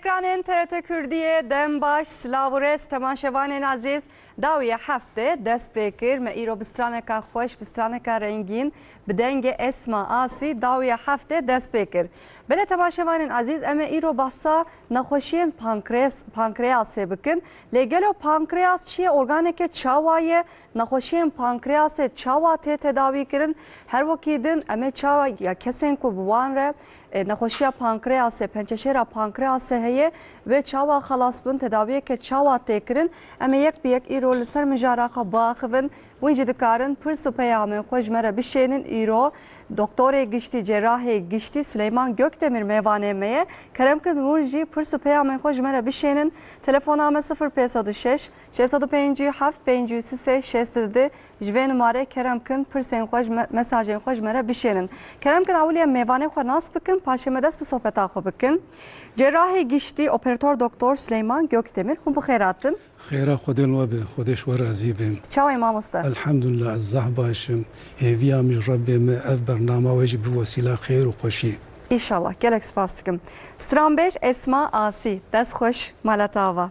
Ekranên TRT Kurdiye dembaş Slavures temaşevanên aziz dawiya hefte dest pê kir me îro bi straneka xweş bi straneka rengîn bi dengê Esma Asî dawiya hefte dest pê kir. Belê temaşevanên aziz em ê îro bahsa nexweşiyên pankreasê bikin. Lê gelo pankreas çi ye? Organeke çawa ye. Nexweşiyên pankreasê çawa tê tedavî kirin. Her wekî din em ê çawa ya kesên ku bi wan re nexweşiya pankreasê, pençeşêra pankreasê heye ve çawa xelas bin tedaviyeke çawa tê kirin. Em ê yek bi yek îro li ser mijara xwe biaxivin. Wî jî dikarin pirs û peyamên xwe ji me re bişênin îro. Doktorê giştî, cerrahê giştî Süleyman Gökdemir mêvanê me ye. Keremkin hûn jî pirs û peyamên xwe ji me re bişênin. Telefona me 0506 657 533 ji vê numarê Keremkin pirsên xwe mesajên xwe ji me re bişênin. Keremkin awiliye mêvanê xwe nas bikin, paşê me dest bi sohbeta xwe bikin. Cerrahê giştî operatör doktor Süleyman Gökdemir. Hûn bi xêr hatin. خيرا خدين وبه خديش ورازي بين Çawa mamosta. الحمد لله الزح باشم هيفيا مش ربي ما اف برنامج واجي بوسيله خير وخوشي İnşallah. Gelek spas dikim. Stran 5 Esma Asî. Dest xoş malatava.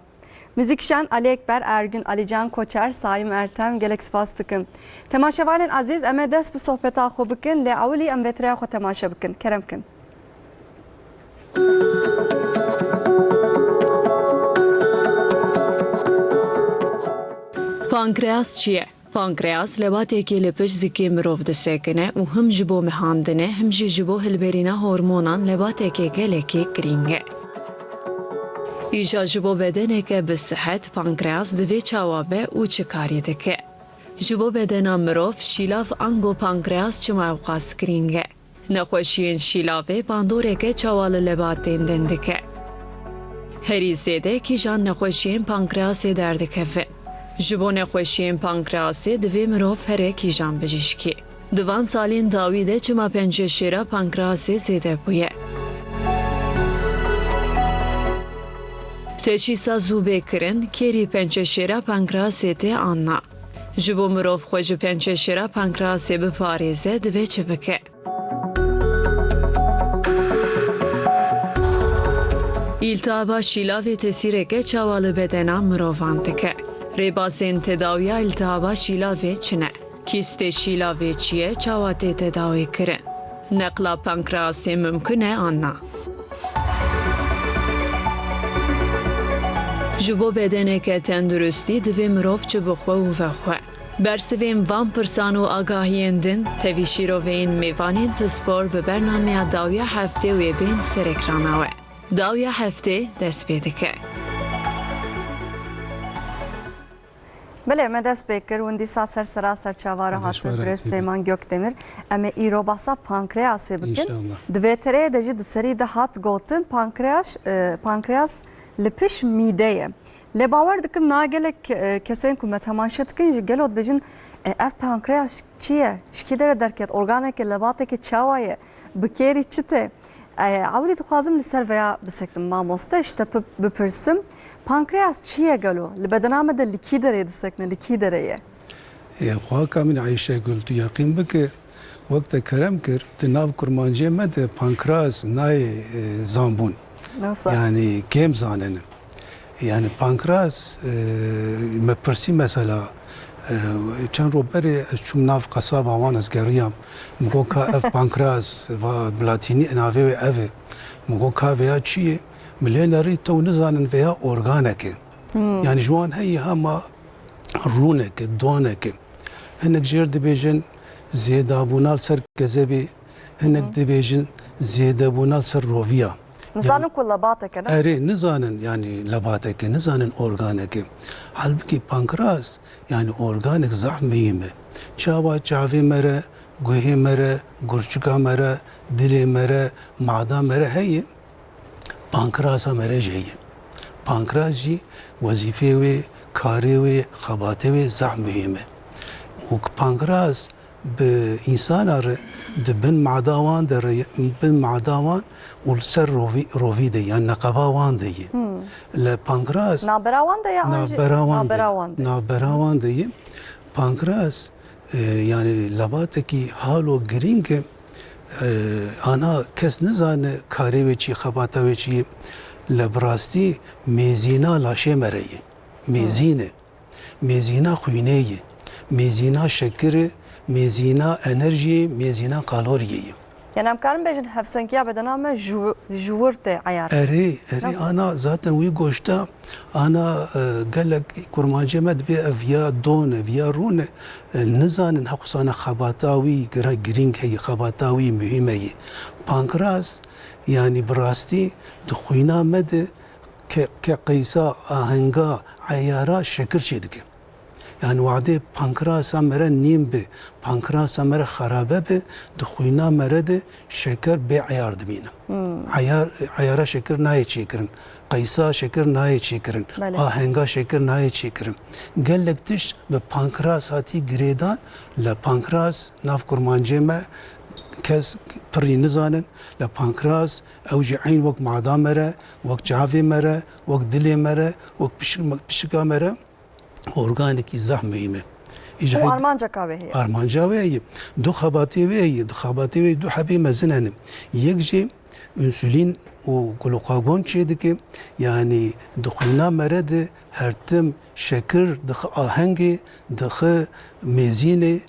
Müzikşen Ali Ekber Ergün, Alican Koçer, Saim Ertem, gelek spas dikim. Temaşevalên aziz em dest bi sohbeta xwe bikin. Lê awilî em vetiraya xwe temaşe bikin. Keremkin. پانکریاس چیه؟ پانکریاس لباتێکی لە پشت زیکێ مرۆڤ دەسێکنێ و هەم ji بۆ میهاندنê هەم jî ji بۆ hilberîna hormonan lebatێکê gelekî girîng e. Îja ji bo bedeneke bi sihet pankreas divê çawa be û çi karî dike. Ji bo bedena mirov şîlav ango pankreas çima xas girîng e. Nexweşiyên şîlavê bandoreke çawa li lebatên din dike. Herî zêde kîjan nexweşiyên pankreasê derdikevin. Ji bo nexweşiyên pankreasê divê mirov here kîjan bijîşkî. Di van salên dawî de çima pençeşêra pankreasê zêde bûye. Teşîsa zûbê kirin, kerî pençeşêra pankreasê tê anna. Ji bo mirov xwe ji pençeşêra pankreasê biparêze divê çi bike? İltihaba şîlavê tesîreke çawa li bedena mirovan dike. Rêbasên tedawiya îltihaba şîlavê çi ne? Kîstê şîlavê çi ye? Çawa tê tedawî kirin? Neqla pankreasê mümkün e anna. Ji bo bedeneke tenduristî divê mirov çi bixwe û vexwe. Bersivên van pirsan û agahiyên din, tevî şîroveyên mêvanên pispor bi bernameya dawiya heftê wê bên ser ekrana we. Dawiya heftê dest pê dike. Belê me dest pê kir wendîsa ser seraser çavara hatin birê Süleyman Gökdemir. Em ê îro bahsa pankreasê bikin. Di vê tereyê de jî di serî de hat gotin pankreas li piş mîde ye. Lê bawer dikim nagelek kesên ku me temaşe dikin jî gelo dibêjin ev pankreas çi ye? Ji kê dere derket? Organeke lebateke çawa ye? Bi kêrî çi tê? Awilî dixwazim li ser veya bisekim mamoste işte bipirsim. Pankreas çi ye gelo? Li bedena me de li kî derê disekne? Li kî derê ye? خواکا من عیشه گل تو یقین بکه وقت کرم کر تو ناو کرمانجه مد پانکراس نای زامبون Nasıl? yani kem zanenin yani pankreas mepirsi mesela çend roberi çum nav kasaba wan ez geriyam mugo ka ev pankreas va blatini nave ve ev mugo ka veya çiye mileneri to nizanin veya organeke yani jwan hey hama runeke doneke hinek jer dibêjin zêdabûnal ser kezebê hinek dibêjin zêdebûnal ser roviya Nizanin ku lebateke ne? Erê nizanin yani lebateke nizanin organeke halbuki pankreas yani organik zaf meyîme çawa çavê me re guhê me re gurçika me re dilê me re mada me re heye pankreasa me re jî heye pankreas jî wezîfê wê karê wê xebatê wê zaf meyîme û pankreas bi insana re di bin mada wan de bin mada wan û ser rovî de yani neqeba wan de ye li pankreas Navbera wan de ya navbera wan de ye pankreas yani lebatekî halo girîng e ana kes nizane karê wê çi xebata wê çi لبراستی میزینا لاشه مریه میزینه میزینا خوینه میزینا شکر میزینا انرژی میزینا کالوریه يعني ام كان بيجن هفسنكيا بدنا ما جورتي عيار اری انا ذاتا وی گوشتا انا قالك كرمانجي مد بي افيا دون افيا رون نزان حقصانا خباتاوي جرينج هي خباتاوي مهمه هي بانكراس يعني براستي دخوينا مد كقيسا اهنگا عيارا شكر شيدك يعني وعده پانکراس مره نیم به پانکراس مره خرابه به دخوینا مره ده شکر به عیار دبینه عیارا شکر نای چی کرن قیسا شکر نای چی کرن آهنگا شکر نای چی کرن گلک تش به پانکراس هاتی گریدان لپانکراس ناف کرمانجه ما کس پری نزانن لپانکراس اوجی عین وقت معدا مره وقت جاوی مره وقت دلی مره وقت پشکا مره اورگانیکی زحمه و آرمانجا كاوي هي آرمانجا وی دو خباتی وی دو خباتی وی دو حبی مزنن یک جی انسولین و گلوکاگون چیده که یعنی دخوینا مرد هرتم شکر دخ آهنگی دخ میزینه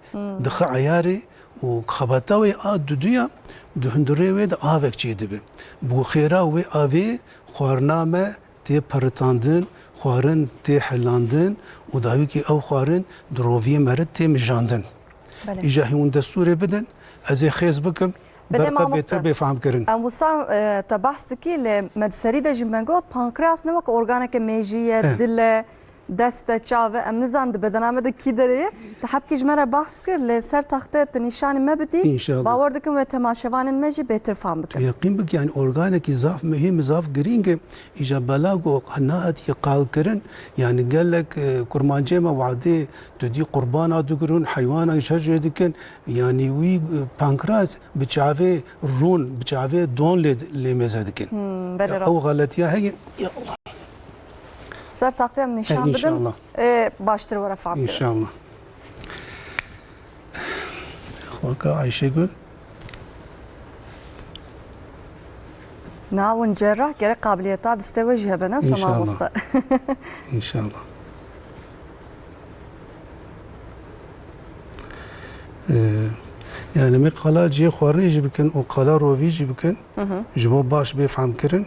دخ عیاری و خباتا وی آد دویا دهندره وی دا آوک چیده بی بوخیرا وی آوی خوارنامه تی پرتاندن خوارن تی حلاندن و داوی که او خوارن درووی مرد تی مجاندن ایجا هیون دستوری بدن از خیز بکم برکا بیتر بفهم کرن وسام تبحثتكي لمدسري دا جمبنگوت پانکراس نوک اورگانیک میجیه دل دست چاوه ام نزاند بدنامه ده کی داره تحب کی جمره بحث کر لسر تخته نشان ما بدی İnşallah. باور دکم و تماشوان مجی بهتر فهم بکن یقین بک yani اورگانیک ضعف مهم ضعف گرینگ ایجا بلاگو هنات يقال کرن yani قالك كرمانجه ما وعده تدي قربانا دگرون حيوانا يشجع دكن يعني وي بانكراس بچاوه رون بچاوه دون لمزه دكن او غلطيه هي يا الله سر تخته ام نشان بدم İnşallah. باشتر ورا فهم ان شاء الله اخوك عايشه ناون جراح گره قابلیتا دسته وجه بنا سما İnşallah. مست İnşallah. Yani mi qala جي خوارني جي بكن و قلا روي جي بكن جبو باش بفهم كرن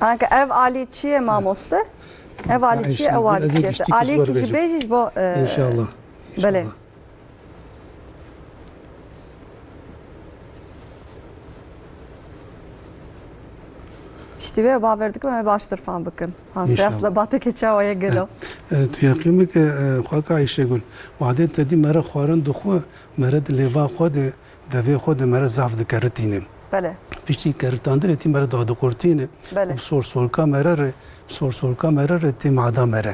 Anka ev ali çiye mamoste ev ali çiye ev ali çiye ali ki jibejiş bo İnşallah. Bele İşte ve baverdik ama baştır falan bakın. Asla batı keçavaya gelo. تو یقین که خواهد عایشه گل وعده تدی مرا خوارن دخو مرا دلیوا خود دوی خود مرا زفت کرتینه Bele. پیشتی کرتاندن تی مرا داد قرتینه بله. سور سورکا مرا ر تی معدا مرا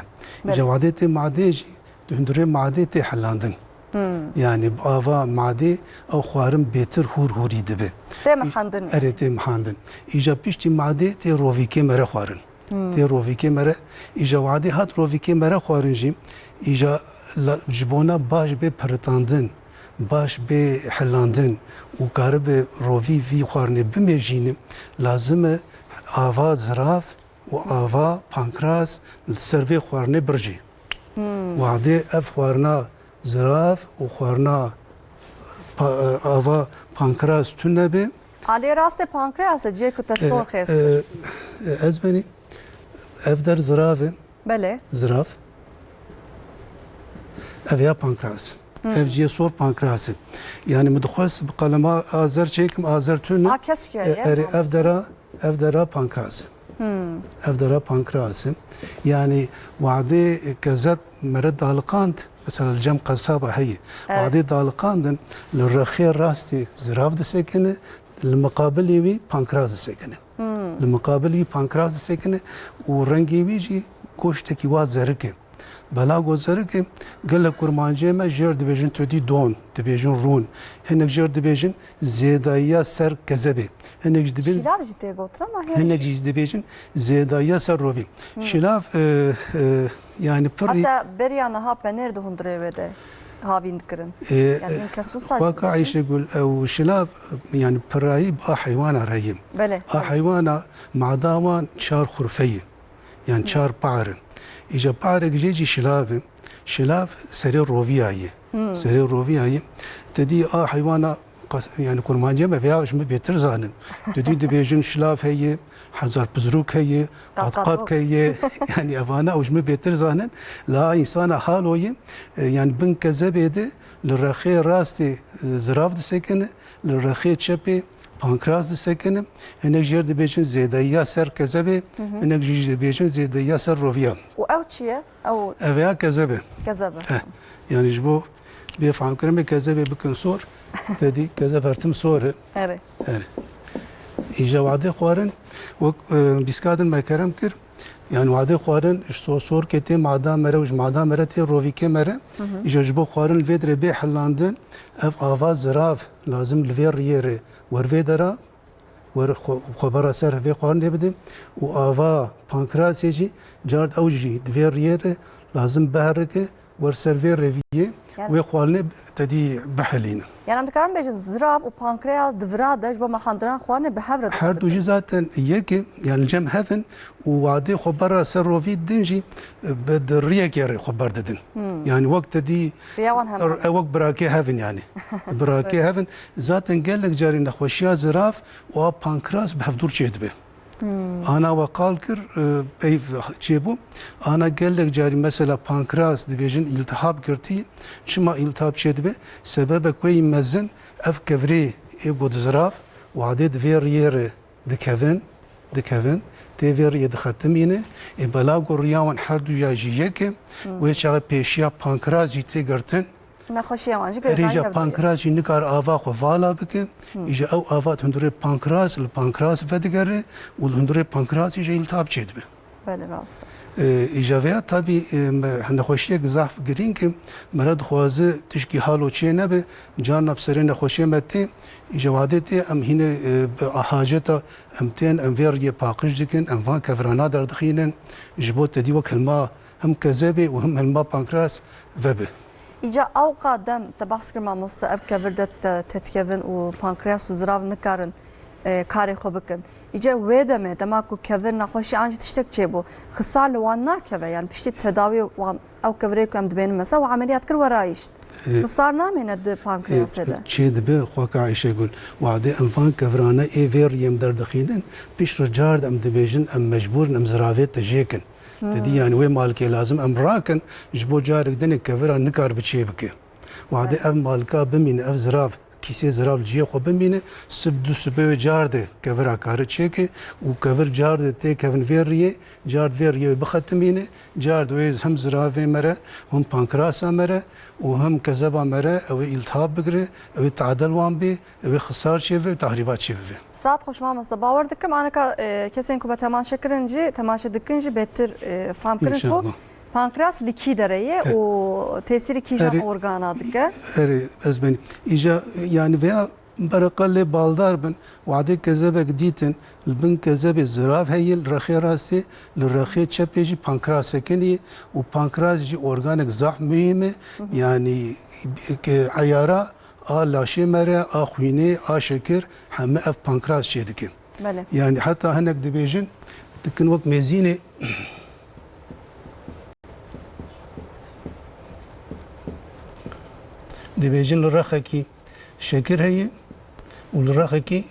جواده تی معده جی دهندره معده تی حلاندن yani ava made او خوارم بهتر هوری دبه Tem handın. اره تی محاندن ایجا پیشتی ماده تی رویکه مرا خوارن تی رویکه مرا ایجا وعده هات رویکه مرا خوارن جیم ایجا جبونا باش به پرتاندن باش به حلاندن و کار به روی وی خوارنه بمیجینه لازمه آوا زراف و آوا پانکراس سروی خوارنه برجی وعده اف خوارنا زراف و خوارنا آوا پانکراس تونه به Ali raste pankreası ciye kutasor khest. از بنی اف در زرافه Bele. زراف اف یا پانکراس اف جی سور پانکراس yani مدخواست بقلما آزر چیکم آزر تونه Keskiye. اری اف درا پانکراس اف درا پانکراس yani وعده كذب مرد دالقاند مثلا الجم قصابة هي وعده دالقاندن للرخير راستي زراف دسكنه المقابل يبي بانكراز سكنه المقابل يبي بانكراز سكنه ورنجي بيجي كوشتكي واز زركه بلا گذره که گل کرمانجه ما جر دبیجن تودی دون دبیجن رون هنگ جر دبیجن زیدایی سر کذبه هنگ دبیجن Şilav ciddiye götür ama her هنگ دبیجن زیدایی سر روی شلاف yani pır hatta beriyana hap nerede hundurevede havin kırın. Yani inkasbu sadece. واقع عيش يقول او شلاف يعني برايب حيوان رهيب Bele. حيوان مع داوان شار خرفيه يعني شار بعر اجا بعر جيجي شلاف سرير روفياي سرير روفياي تدي حيوان يعني كرمانجه ما فيها مش بيتر زانن تدي دبيجن شلاف هي حزر بزروك هي قطقات هي يعني افانا وش بيتر زانن لا انسان حالوي يعني بن كذبيده للرخي راستي زراف دسكن للرخي تشبي پانکراس دسکنه هنگ جر دبیجن زیدایی سر کذبه هنگ جر دبیجن زیدایی سر رویا O ev çiye? O اویا کذبه gazabı. yani جبو بيفهم كلمة كذبه بكن صور تدي كذب هرتم صور Evet. يعني إجا وعدي خوارن وك بيسكادن ما كرم كر يعني وعدي خوارن صور كتي معدا مرة وج معدا مرة تي روفي كمرة إجا جبو خوارن الفيدر بي حلاندن اف آواز زراف لازم الفير ريري ورفيدرا ور خبر سر في خوارن دي و آوا پانكراسيجي جارد أوجي دفير ريري لازم بهركه ور سرفي ريفيه Yani- و خوالني تدي بحلين Yani amdikaram bejin zirav o pankreas divrada jbo mahandran xwane be havra. هر دو جزاتن يكي يعني الجم هفن وعدي خبر سروفي دنجي بدرية كير خبر ددن يعني وقت دي Riyawan hem. وقت براكي هفن يعني براكي هفن ذاتن قال لك جاري نخوشيا زراف و بانكراس بحفدور شيدبه انا وقال كر اي جيبو انا قال لك جاري مثلا بانكراس دبيجن التهاب كرتي شما التهاب شيدبه سبب كوي مزن اف كفري يقود زراف وعدد فيرير دكفن تيفير يدختمينه بلاغو رياون حردو ياجيك ويشا بيشيا بانكراس جيتي قرتن Naxoşi yamanjı ريجا بانكراس نكار آفا خفالا بك إجا أو آفات هندوري بانكراس البانكراس فدقري والهندوري بانكراس إجا يلتهاب شيدبه Böyle rast. إجابة طبي نخوشية جزاف جرين كم مرد خوازه تشكي حالو شيء نبي جانا بسرين نخوشية متى إجاباتي أم هنا بحاجة أمتين أم فير يباقش دكين أم فان كفرانا در دخيلن جبوت تدي وكلمة هم كذابة وهم هلما بانكراس فبه İca avqa dem te bahs kirma mosta ev kevirdet tetkevin û pankreas zirav nikarin karê xwe bikin. İca wê demê dema ku kevir naxweşî an jî tiştek çêbû. Xisar li wan nakeve yani piştî tedavî wan ew kevirê ku em dibênin mesela û ameliyat kir werayîşt. Xisar namêne di pankreasê de. شيء دبي خوك عايشة يقول وعدي أنفان كفرانا إيفير يم در دخيلن بيش رجارد أم دبيجن أم مجبور أم زرافيت تجيكن تدي يعني وين مالكي لازم أم راكن جبو جارك دنك كفرا نكار بتشيبك وعدي أف مالكا بمين أف زراف کیسه زراف جیه خو بمینه سب دو سبه جارده کفر آکار چیکه و کفر جارده تی کفن ویریه جارد ویریه بختمینه جارد ویز هم زراف مره هم پانکراس مره و هم کذبا مره او التهاب بگره او تعادل وان بی او خسار شیوه و تحریبات شیوه. Saat hoşuma masada باور دکم آنها که کسی که به تماشا کرنجی تماشا دکنجی بهتر فهم کرنج کو pankreas likidere o tesiri kişi organadık. Evet, ezbeni. İca yani veya برقل بالدار بن وعدي كذبة جديدن البن كذبة الزراف هي الرخية راسي للرخية تشبيجي بانكراس كني وبانكراس جي أورجانيك زحف مهمة يعني كعيارة لاشي مرة خوينة شكر هم أف بانكراس شيدك يعني حتى هناك دبيجن تكن وقت مزينة دبيجن الرخكي شكر هي والرخكي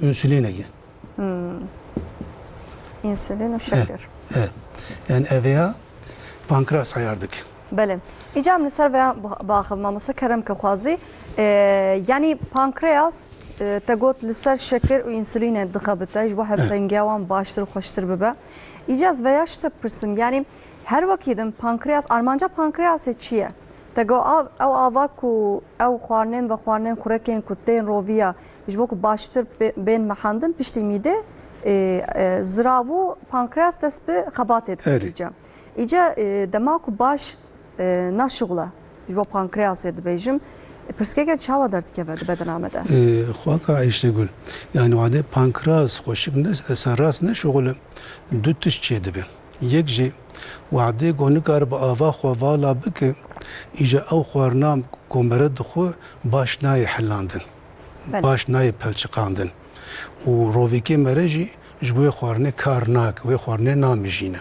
انسولين هي انسولين وشكر يعني افيا بانكراس عياردك بله اجام لسر veya باخذ ما kerem كخوازي يعني pankreas تقول لسر شكر وانسولين دخبته جو هب سنجاوان باشتر خوشتر ببا اجاز veya işte pırsım yani her vakitin pankreas Armanca pankreas çiye تگو او آوا کو او خوارنن و خوارنن خورکن کو تین رویا جبو کو باشتر بین محندن پشتی میده زراوو پانکراس دست به خبات ایجا ایجا دماغ باش نشغله جو پانکراس دبیجم پرسکه که چه وادرت که بدن آمده خواهد عایشه گل یعنی وعده پانکراس خوشک سراس نشغله دو تش چه دبه یک جی وعده گونه کار با آوا خواوالا بکه ایجا او خوارنام کمرد دخو باش نای حلاندن باش نای پلچقاندن و رویکی مرجی جبوی خوارنه کار ناک و خوارنه نامیجینه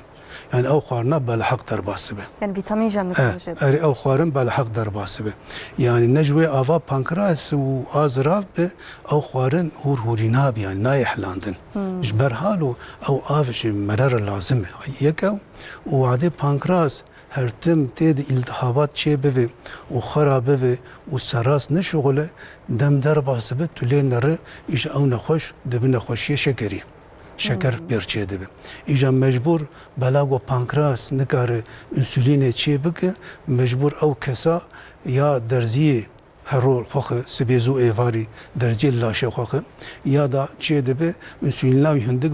یعنی او خوارنه بالحق در باسبه یعنی ویتامین جمع نتوجه اری او خوارن بالحق در باسبه یعنی نجوی آوا پانکراس و آزراف به او خوارن هورینا بیان نای حلاندن جبر حالو او آفش مرر لازمه یکو و وعده پانکراس هر تم تید التهابات چه بوه و خرابه بوه و سراس نشغله دم در باسبه تولی نره ایش او نخوش دبی نخوشی شکری شکر برچه دبه ایجا مجبور بلاگو پانکراس نکاره انسولین چه بکه مجبور او کسا یا درزیه هرول خوخه سبیزو ایواری درجه لاشه خوخه یا دا چه دبه انسولین لاوی هندک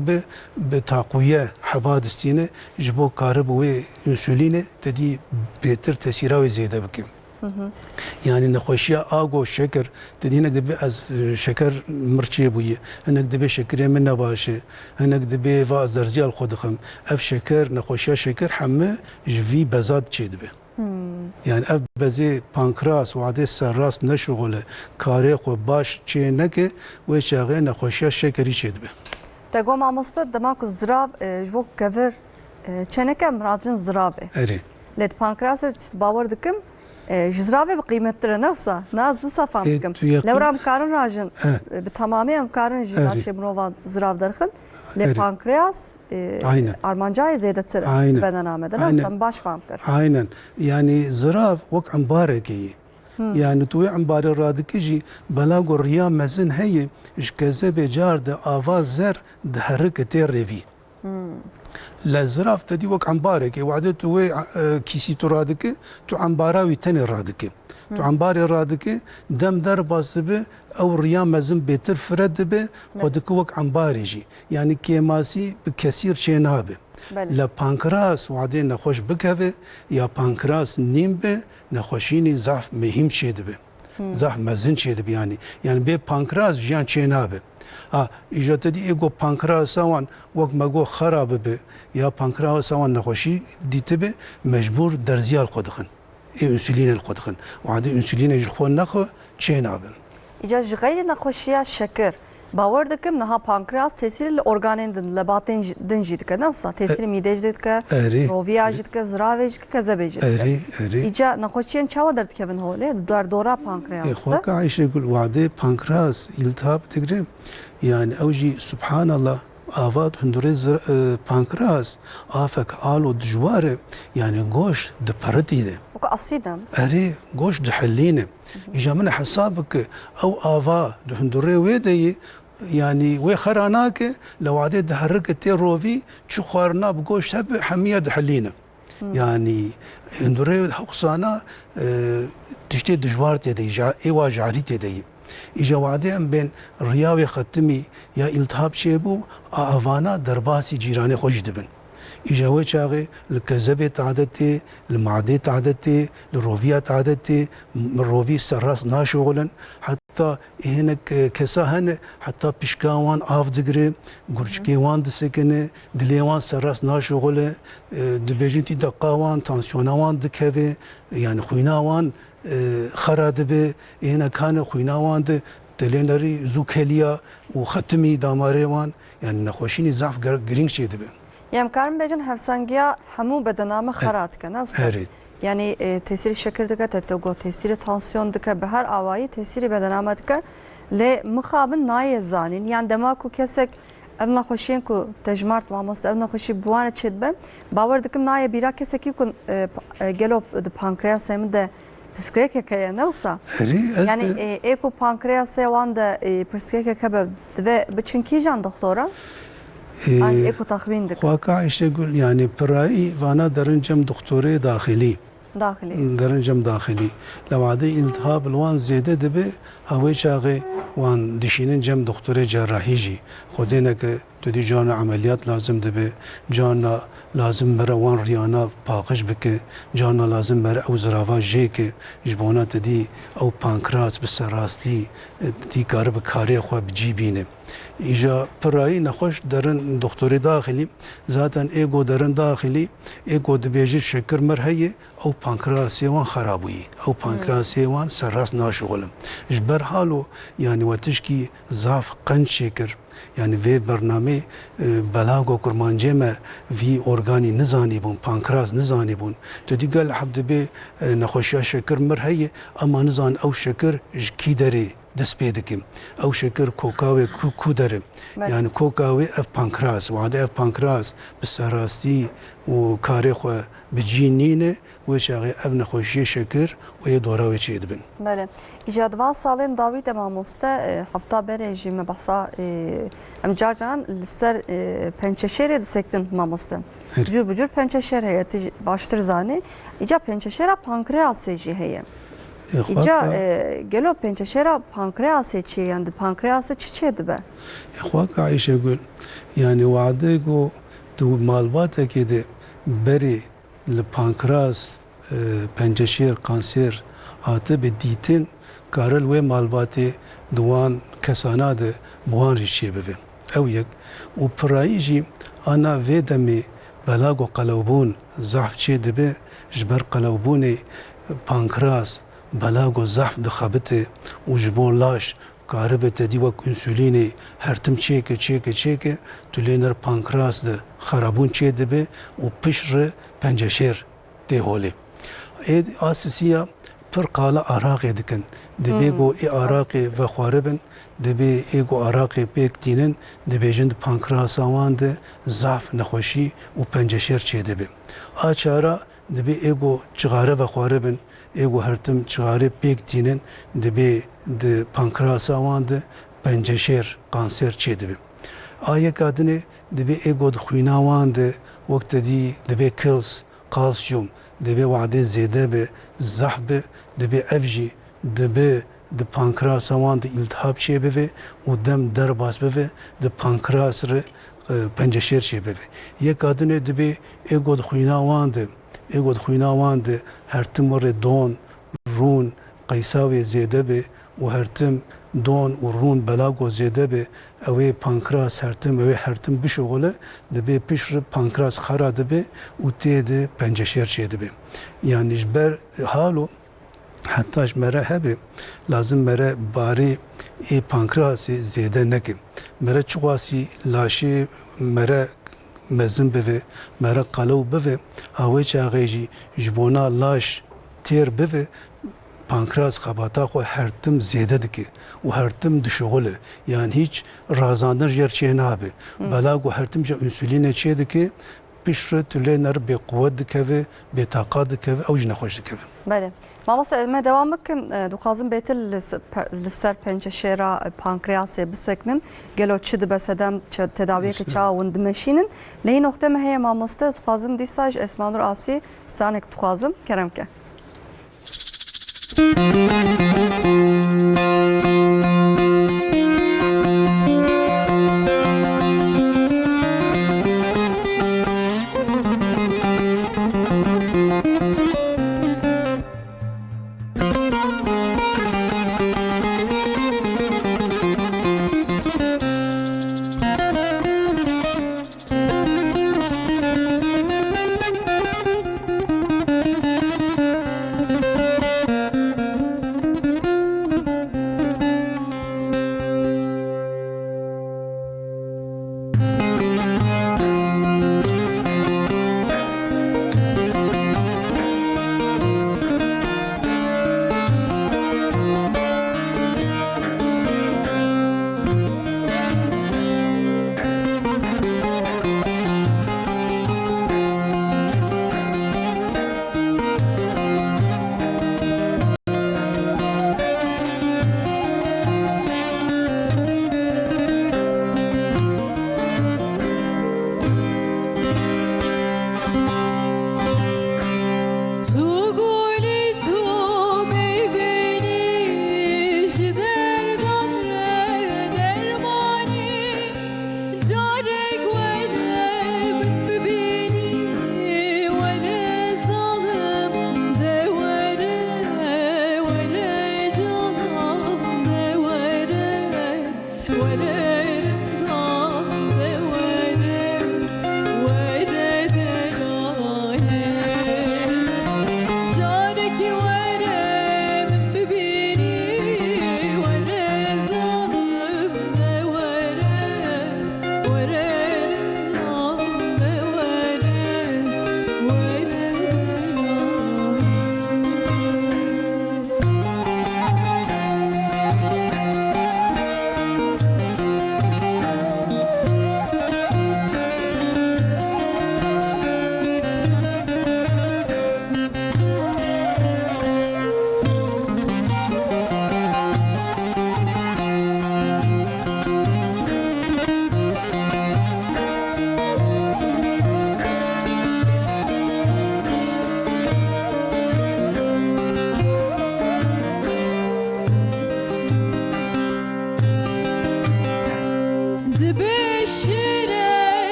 به تقویه حبادستینه جبو کارب و انسولین تدی بهتر تاثیراوی زیاده بکه یعنی نخوشی آگو شکر تدینک دبی از شکر مرچی بویه هنک دبی شکری من نباشه هنک دبی و از درزیال خودخم اف شکر نخوشی شکر همه جوی بزاد چه دبه yani ev bezê pankras wadê serrast neşuxule karê xwe baş çê neke wê çaxê nexweşiya şekerî çê dibe. Te got mamoste dema ku zirav ji bo kevir çeneke miracin ziravê. Erê. Lê pankrasê bawer dikim ji ziravê bi qîmettir nefsa naz wisa fam dikim. Lewra em karin rajin bi tamamê em karin ji naşê mirova zirav derxin. Lê pankreas armancayê zêdetir beden amede nefsa baş fam kir. Aynen. Yani zirav wek embarekê yani tu embarê radikî jî belago riya mezin heye ji kezebê car de ava zer diherike tê rêvî. لا زراف تدي وك عمبارك وعدت تو كيسي تو رادك تو عمباراوي تاني رادك تو عمباري رادك دم در باسبه او ريام مزم بيتر فرد به خودك وك عمباري جي يعني كيماسي بكثير شينابه لا بانكراس وعدي نخوش بكهوه يا بانكراس نيم به نخوشيني ضعف مهم شيدبه ضعف مزن شيدبه يعني بي بانكراس جيان شينابه ایجاد دی ایگو پانکراس آوان وقت مگو خراب به یا پانکراس آوان نخوشی دیته به مجبور درزیال خودخن انسولین الخودخن و عادی انسولین جخون نخو چه نابن ایجاد غیر نخوشی شکر باور دکم نه پانکراس تاثیر ارگانین دن لباتین دن جید که نفسا تاثیر میده جید که روویا جید که زراوی جید که زبی جید ایجاد نخوشیان چه درد که بن هوله در دورا پانکراس خواهد عایشه گل وعده پانکراس التهاب تگریم yani evji subhanallah avat hundure pankras afek alo dijware yani goş de paratide o asidam eri goş de halline ija min hesabek ev ava de hundure wede yani ve kharanake lawade de hareketi rovi çu kharna bu goş hep hamiye de halline yani hundure huksana tişte dijwar tede ewa jari tede ایجا وعده ام بین ریاوی ختمی یا التهاب چه بو آوانا درباسی جیرانی خوش دبن ایجا وی چاقه لکذب تعددتی لمعده تعددتی لروویا تعددتی رووی سراس ناشغلن حتی هنک کسا هنه حتی پیشکاوان آف دگره گرچکیوان دسکنه دلیوان سراس ناشغله دبیجنتی دقاوان تانسیوناوان دکوه yani خویناوان خراد به اینا کان خویناواند دلندری زوکلیا و ختمی داماریوان yani نخوشینی ضعف گرینگ شده به yani karım bejin hevsangiya hamu bedename xarat ke nefsa yani tesiri şeker dike tetego tesiri tansiyon dike be her avayı tesiri bedename dike le mixabin naye zanin yani dema ku kesek ev naxoşiyen ku tejmart mamosta ev naxoşi buane çedbe bawer dikim naye bira kesek ku gelop de pankreas hem de psikolojik kaya nefsa yani eko pankreas wan da psikolojik kaba ve çünkü jan doktora an eko tahmin dik خواکا ایشه گل yani پرایی وانا درنجم دکتوری داخلی درنجم داخلی لوعده التهاب الوان زیاده دبه هوای چاقه وان دشینن جم دکتور جراحی جی خودینه که تدی جان عملیات لازم دبه جان لازم بره وان ریانا پاقش بکه جان لازم بره او زراوا جه که جبونا تدی او پانکراس بسر راستی تی کار بکاری خو بجی بینه ایجا پرایی نخوش درن دکتری داخلی zaten ego درن داخلی ego دبیجی شکر مرهیه او پانکراسی وان خرابویی او پانکراسی وان سرراس ناشغلم جبر حالو yani وتشکی ضعف قند شکر yani ve برنامه بلاغو کرمانجه ما وی ارگانی نزانی بون پانکراس نزانی بون تو دیگل حبد به نخوشیا شکر مرهیه اما نزان او شکر کی داره دست پی دکیم او شکر کوکاوی کو داره yani کوکاوی اف پانکراس وعده اف پانکراس بسراستی و کاری خو بجینینه و شاغی اف نخوشی شکر و یه دوراوی چی دبن بله ایجاد سالین داوید ماموسته هفته برای ما بحثا ام جارجان لسر پنچشری دسکتن ماموسته جور بجور پنچشر هیتی باشتر زانی ایجا پنچشر پانکریاسی جی هیه ایجا گلو پنچشر پانکریاسی چی یعنی پانکریاسی چی دبه اخواك عايش يقول يعني وعديكو تو مالباتا كده بري البانكراس پنجشیر کانسر هاته به دیتن کارل و مالباتی دوان کسانا ده بوان ریشیه بوه او یک و پرایجی انا و دمی بلاغو قلوبون ضعف چه دبه جبر قلوبون پانکراس بلاغو ضعف دخابته و جبون لاش کاربه تدی وک انسولینی هرتم چیکه تولینر پانکراس ده خرابون چه دبه و پشر پنجشیر ده هوله اید آسیسیا پر قالا عراقی دکن دبی گو ای عراقی و خواربن دبی ایگو عراقی پیک دینن دبی جند پانکراس آوان ده ضعف نخوشی و پنجشیر چه دبه آچارا دبی ایگو چغاره و خواربن ایگو هرتم چغاره پیک دینن دبی د پانکراس آوان ده پنجشیر کانسر چه دبه آیه کادنه دبی ایگو د خوینا آوان ده وقت دی دبی کلس کالسیوم دبی وعده زیاده به ضعف به دبی افجی دبی د پانکراس آوان ده التهاب چه بوه و دم در باس بوه د پانکراس ر پنجشیر چه بوه یک کادنه دبی ایگو د خوینا آوان ده ایگو د خوینا آوان ده هرتم ور دون رون قیساوی زیاده به و هرتم دون و رون بلاغو زیاده به اوی پانکراس هرتم بشغله دبی پیش پانکراس خراده به و تیده پنجشیر چیده به یعنی جبر حالو حتیش مره هبه لازم مره باری ای پانکراس زیاده نکه مره چواسی لاشی مره مزن بوه مره قلو بوه هاوی چاقیجی جبونا لاش تیر بوه پانکراس خباتا خو هرتم زیاده دکی و هرتم دشغله yani hiç razandır yer çiğne abi balago هرتم جا انسولین چیه دکی پیش تلینر به قوت دکه به طاقت دکه او جن خوش دکه بله ماموستا ما devam ممكن دخازم بيت للسر پنجشيرا پانكرياس بسكنن گلو چد بسدم تداوی که چا وند ماشینن لی نقطه ما هي ماموستا دخازم دیساج اسمانور آسی ستانک دخازم کرم که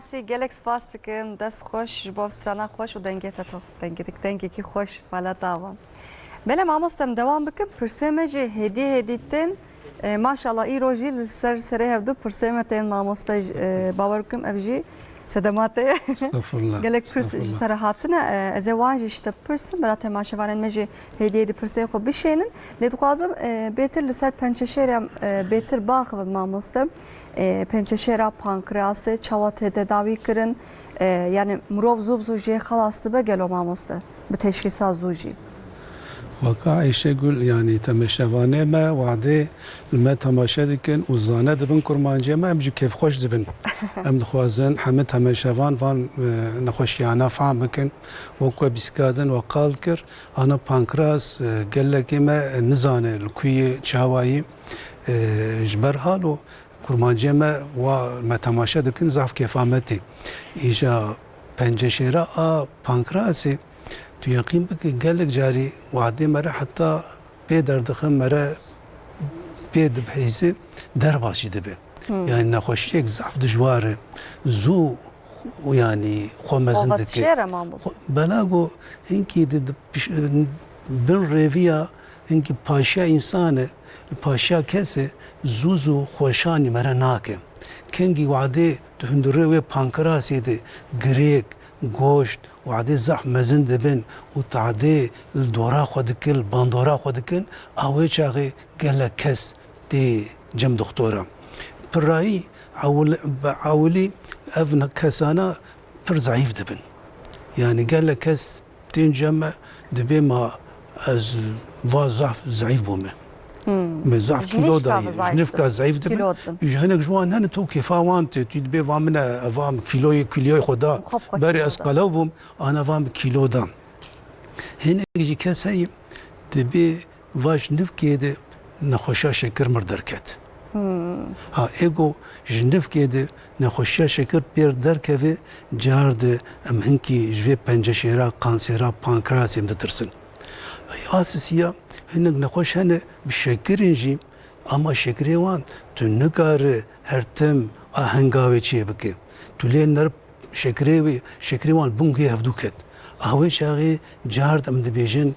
آسی گلک سپاس دکم دست خوش با استرانا خوش و دنگت تو دنگی کی خوش والا داوام بله ماموستم دوام بکم پرسیمه جه هدیتن ماشاءالله ای روزی سر هفدو پرسیمه تین ماموستا باور کم افجی صدماته Estağfurullah. گلک پرس ترى هاتنا از وانج اشته پرسم برای تماشاوانن مجی هدیه دی پرسی خو بشینن لدخوازم بهتر لسر پنچشیرم بهتر باخ و ماموستم پنچشیرا پانکراس چاوات تداوی کرن yani مرov زوب زوجی خلاص تبه گلو ماموسته به تشخیص زوجی واقع عیشه گل یعنی تماشاوانه ما وعده ما تماشا دکن و زانه دبن کرمانجه ما امجی کیف خوش دبن ام دخوازن همه تماشاوان وان نخوشیانا فهم بکن وکو بیسکادن و قال کر انا پانکراس گلکی ما نزانه لکوی چاوایی جبر حالو کرمانجه ما و ما تماشا دکن زعف کیفامتی ایجا پنجشیرا پانکراسی تو یقین بکی گلک جاری وعده مره حتی پی دردخم مره پی دبحیزه در باشی دبه یعنی نخوشی یک ضعف دجواره زو yani xomezindeki belago hinki bin reviya hinki paşa insanı paşa kese zuzu xoşani mere nake kengi vade tuhundure ve pankrasiydi grek goşt وعدي زح مزن دبن وتعدي الدورا خدكل باندورا خدكن اوي شاغي قال لك كس دي جم دكتوره براي عولي افن كسانا بر ضعيف دبن يعني قال لك كس تين جمع دبي ما از ضعف ضعيف بومه من ضعف كيلو داي جنفكا ضعيف دبن يجهنك جوان هن تو كيفاوان تدبي وامنا افام كيلو خدا بري اسقلوبهم انا فام كيلو دام هنا يجي كسي دبي واش نفكيده نخوشا شكر مردركت ها ايجو جنف كده نخوشا شكر بير دركه جارد ام هنكي جوي بنجشيرا قانسيرا بانكراس يمدترسن اساسيه هنك نخوش هنا بشكرنجي اما شكري وان تنكار هرتم اهنگاوي چي بك تولينر شكري وان بونگي هفدوكت اهوي شاغي جارد ام دبيجن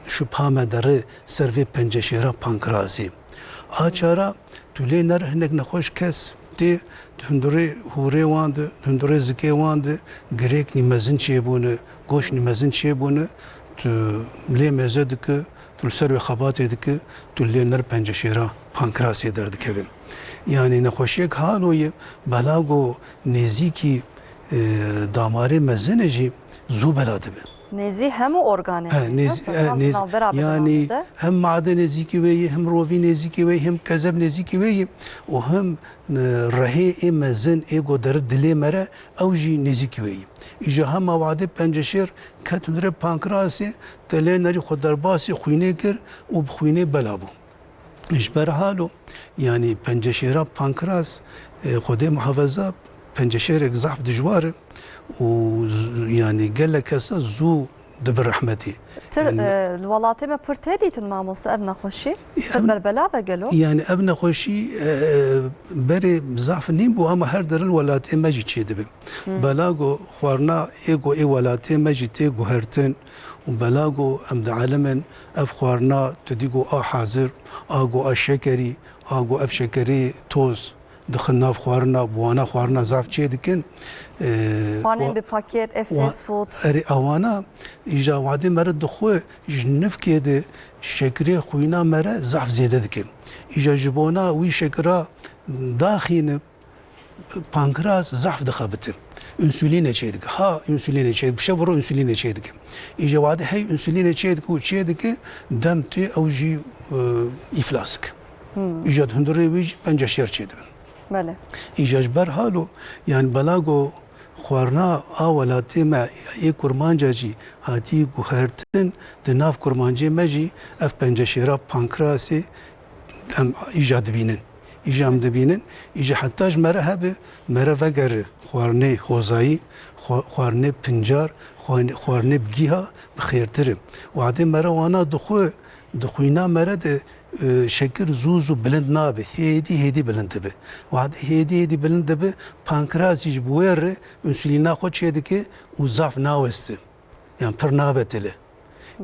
شبها مدره سروي بنجشيرا بانكراسي آچارا تولی نر هنگ نخوش کس دی هندوری هوری واند هندوری زکی واند گریک نیمزن چیه بونه گوش نیمزن چیه بونه تو لی مزه دکه تو سر و خباتی دکه تو لی نر پنجشیرا پانکراسی درد کبین yani نخوشیک حالوی بلاگو نزیکی داماری مزنجی زو بلاده به نزی هم ارگانه yani hem maden neziki ve hem rovi neziki ve hem kazab neziki ve o hem rahi mezin ego der dile mere avji neziki ve ica hem mavade penceşir katundre pankrasi telenari xodarbasi xuyne kir u xuyne belabu işber halu yani penceşira pankras xode muhafaza penceşir zahf dijwar ويعني قال لك زو دبر رحمتي الولاطه ما برتديتن ماموس ابنا خوشي بربلا بقالو يعني ابنا خوشي بري ضعف نيمبو اما هر در الولاطه ماجي تشيدب بلاغو خوارنا ايغو اي ولاطه ماجي تيغو هرتن وبلاغو امد عالمن اف خوارنا تديغو حاضر اغو شكري اغو اف شكري توز دخلنا في خوارنا بوانا خوارنا زعف چه دكن خوانين بباكيت افس فود اري اوانا اجا وعدي مرد دخو جنف كده شكري خوينا مره زعف زياده دكن اجا جبونا وي شكرا داخين بانكراس زعف دخبتن انسولين چيدك ها انسولين چيدك بشورو انسولين چيدك اجا وعدي هي انسولين چيدك وچيدك دمتي اوجي افلاسك اجا هندري ويج بنجشير چيدن بله ایجاج بر حالو یعنی بلاگو خوارنا آولاتی ما ای کرمانجا جی هاتی گوهرتن دناف کرمانجی مجی اف پنجشیرا پانکراسی ام ایجاد بینن ایجام دبینن ایجا حتاج مره هبه مره وگر خوارنه هوزایی خوارنه پنجار خوارنه بگیها بخیرتره و عده مره وانا دخوینا مره ده شکر زوز و بلند نابه هیدی بلند به وعد هیدی بلند به پانکراسیش بویره انسولینا خود چه دکه و ضعف ناوسته yani پر نابتله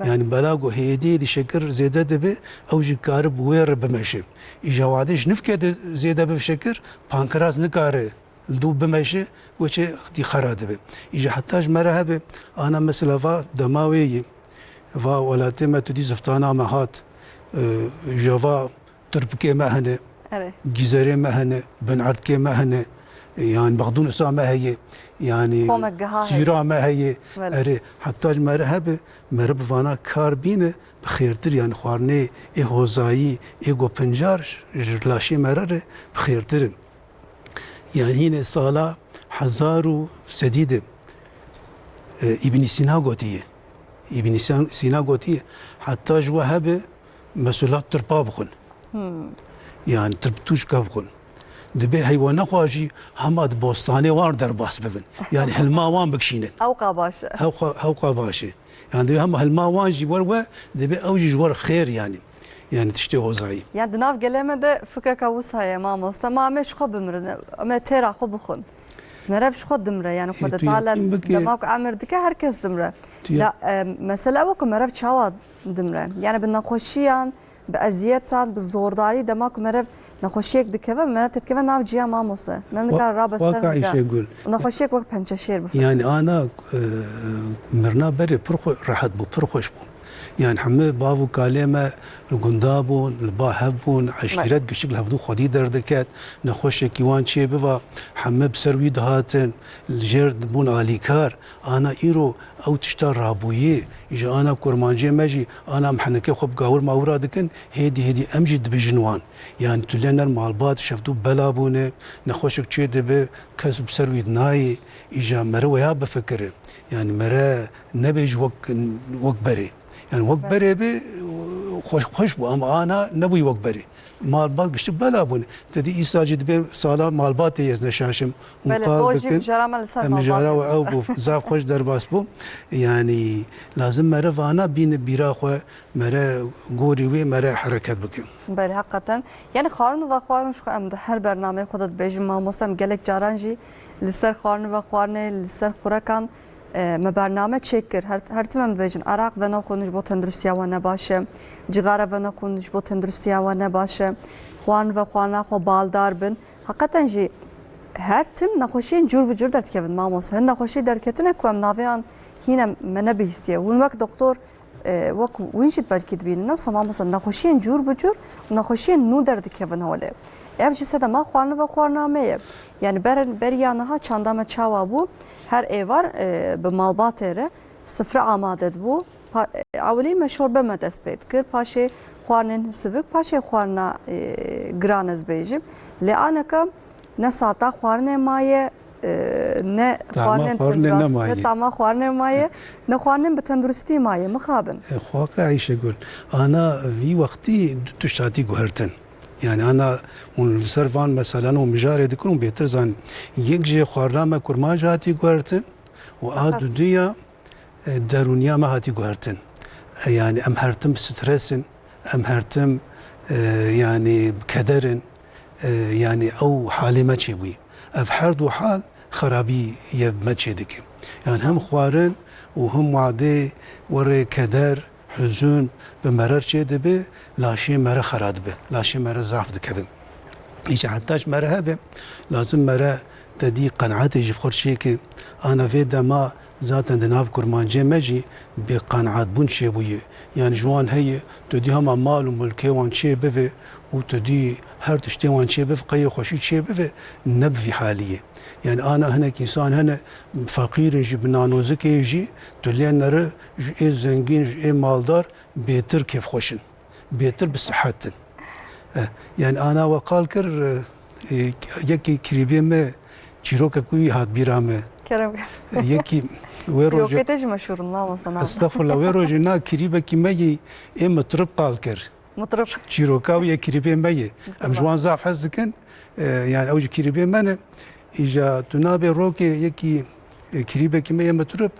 yani بلاغو هیدی شکر زیاده دبه او جی کار بویره بمشه ایجوادش نفکه زیاده به شکر پانکراس نکاره الدوب بمشه وچه اختی خراده به ایجا حتاج مرهبه انا مثلا و دماوی و ولاتي ما تدي زفتانا مهات جافا تربكي مهنه جزيري مهنه بنعرتكي مهنه يعني بغدون اسا ما هي يعني سيرا ما هي اري حتى مرهب مرب فانا كاربينه بخيرتر يعني خوارني اي هوزاي اي جو بنجار جلاشي مرر بخيرتر يعني هنا صالا حزارو سديده ابن سينا قوتيه ابن سينا قوتيه حتى جوهبه مسؤولات تربا بخون يعني تربتوش كابخون دبي حيوان خواجي هماد بوستاني وار در باس بفن يعني هلما وان بكشينن اوقا باشه اوقا باشه يعني دبي هم هلما وان جي وروا دبي اوجي جوار خير يعني تشتي هوزاي يعني دناف قلمه ده فكرك وسايا ماموس تمام شو خبمر ما ترى خو بخون مرافش خود دمره يعني خود تعالى دماغ عمر دكه هركز دمره لا مثلا وك مرف شوا دمره يعني بالنخوشيان بأزيتان بالزورداري دماغ مرف نخوشيك دكه مرف تتكفى ناف جيا ما مصله من قال رابط واقع يقول نخوشيك وقت بنششير يعني انا مرنا بري برخو راحت بو برخوش بو يعني حمي بابو كلمه الجندابون الباهبون عشيرات قشق لهبدو خدي دردكات نخوش كيوان شي بوا حمي بسروي دهاتن الجرد بون عليكار انا ايرو او تشتار رابويه اجا انا كرمانجي ماجي انا محنكي خب قاور ماورادكن هيدي امجد بجنوان يعني تلنا المالبات شفتو بلابونه نخوشك تشي دبه كسب بسروي ناي اجا مرويا بفكر يعني مرا نبيج وك بري يعني وقت بري بي خوش بو اما انا نبوي وقت بري مالبات قشت بلا بون تدي إساجد بي صالا مالبات يزن شاشم بلا جرامة لسان مجارة او بو زاف خوش درباس بو يعني لازم مرة وانا بين بيرا خو مرة غوري وي مرة حركات بكم بله حقا يعني خارن و خوارن شو ام هر برنامه خودت بيجم ما مسلم گلك جارانجي لسر خارن و خوارن لسر خوركان ما برنامه چکر هر تمام بيجن عراق و نخونش بو تندرستیا و نباشه جغاره و نخونش بو تندرستیا و نباشه خوان و خوانا خو بالدار بن حقیقتا جی هر تم نخوشین جور بجور درد کردن ماموس هن نخوشی درکتنه کوم ناویان هینا منه بیستیه اون وقت دکتر وک وینشید برکید بینن نفس ماموس نخوشین جور بجور نخوشین نو درد کردن هوله ev cesede ma xwarne ve xwarnameye yani beriyanha çandama çava bu her ev var bi malbatê re sıfır amade bu awlî me şorbe me dest pê dikir paşê xwarnên sivik paşê xwarna giran ez bêjim lê aneka ne sata xwarnê maye ne xwarnên tama xwarnê maye ne xwarnên bi tenduristî maye mixabin xwaka Ayşe Gül ana vî wextî du tiştatî guhertin يعني أنا ونفسرفان مثلا ومجاري دكون بيترزان يجي خارنامة كرما جاتي قهرتن وآد دنيا درونيا ما هاتي قهرتن يعني أم هرتم سترسن أم هرتم يعني بكدرن يعني أو حالي ما تشيبوي أف حرد وحال خرابي يب ما تشيدك يعني هم خوارن وهم وعدي وري كدر حزن بمرر چه دبه لاشی مره خراد به لاشی مره ضعف دکبه ایجا حتاج مره هبه لازم مره تدی قناعت ایجی خورشی که انا ویدا ما ذاتا دناف کرمانجه مجی به قناعت بون چه بویه يعني جوان هي تدي هم مال وملكي وان شي بفي وتدي هر تشتي وان شي بف قي خوشي شي بفي نب في حاليه يعني انا هنا انسان هنا فقير جبنا نوزك يجي تلين نرى جو زنجين جو مالدار بيتر كيف خوشن بيتر بصحتن يعني انا وقال كر يكي كريبي ما جيروكا كوي هات بيرامه كرم يكي ويروج روكيتش مشهور الله وصنع استغفر الله ويروجنا كريبه كيمي مطرب قال كر مطرب جيروكاوي كريبي مي ام جوان زاف حزكن يعني اوج كريبي من اجا تنابي روكي يكي كريبه كيمي مطرب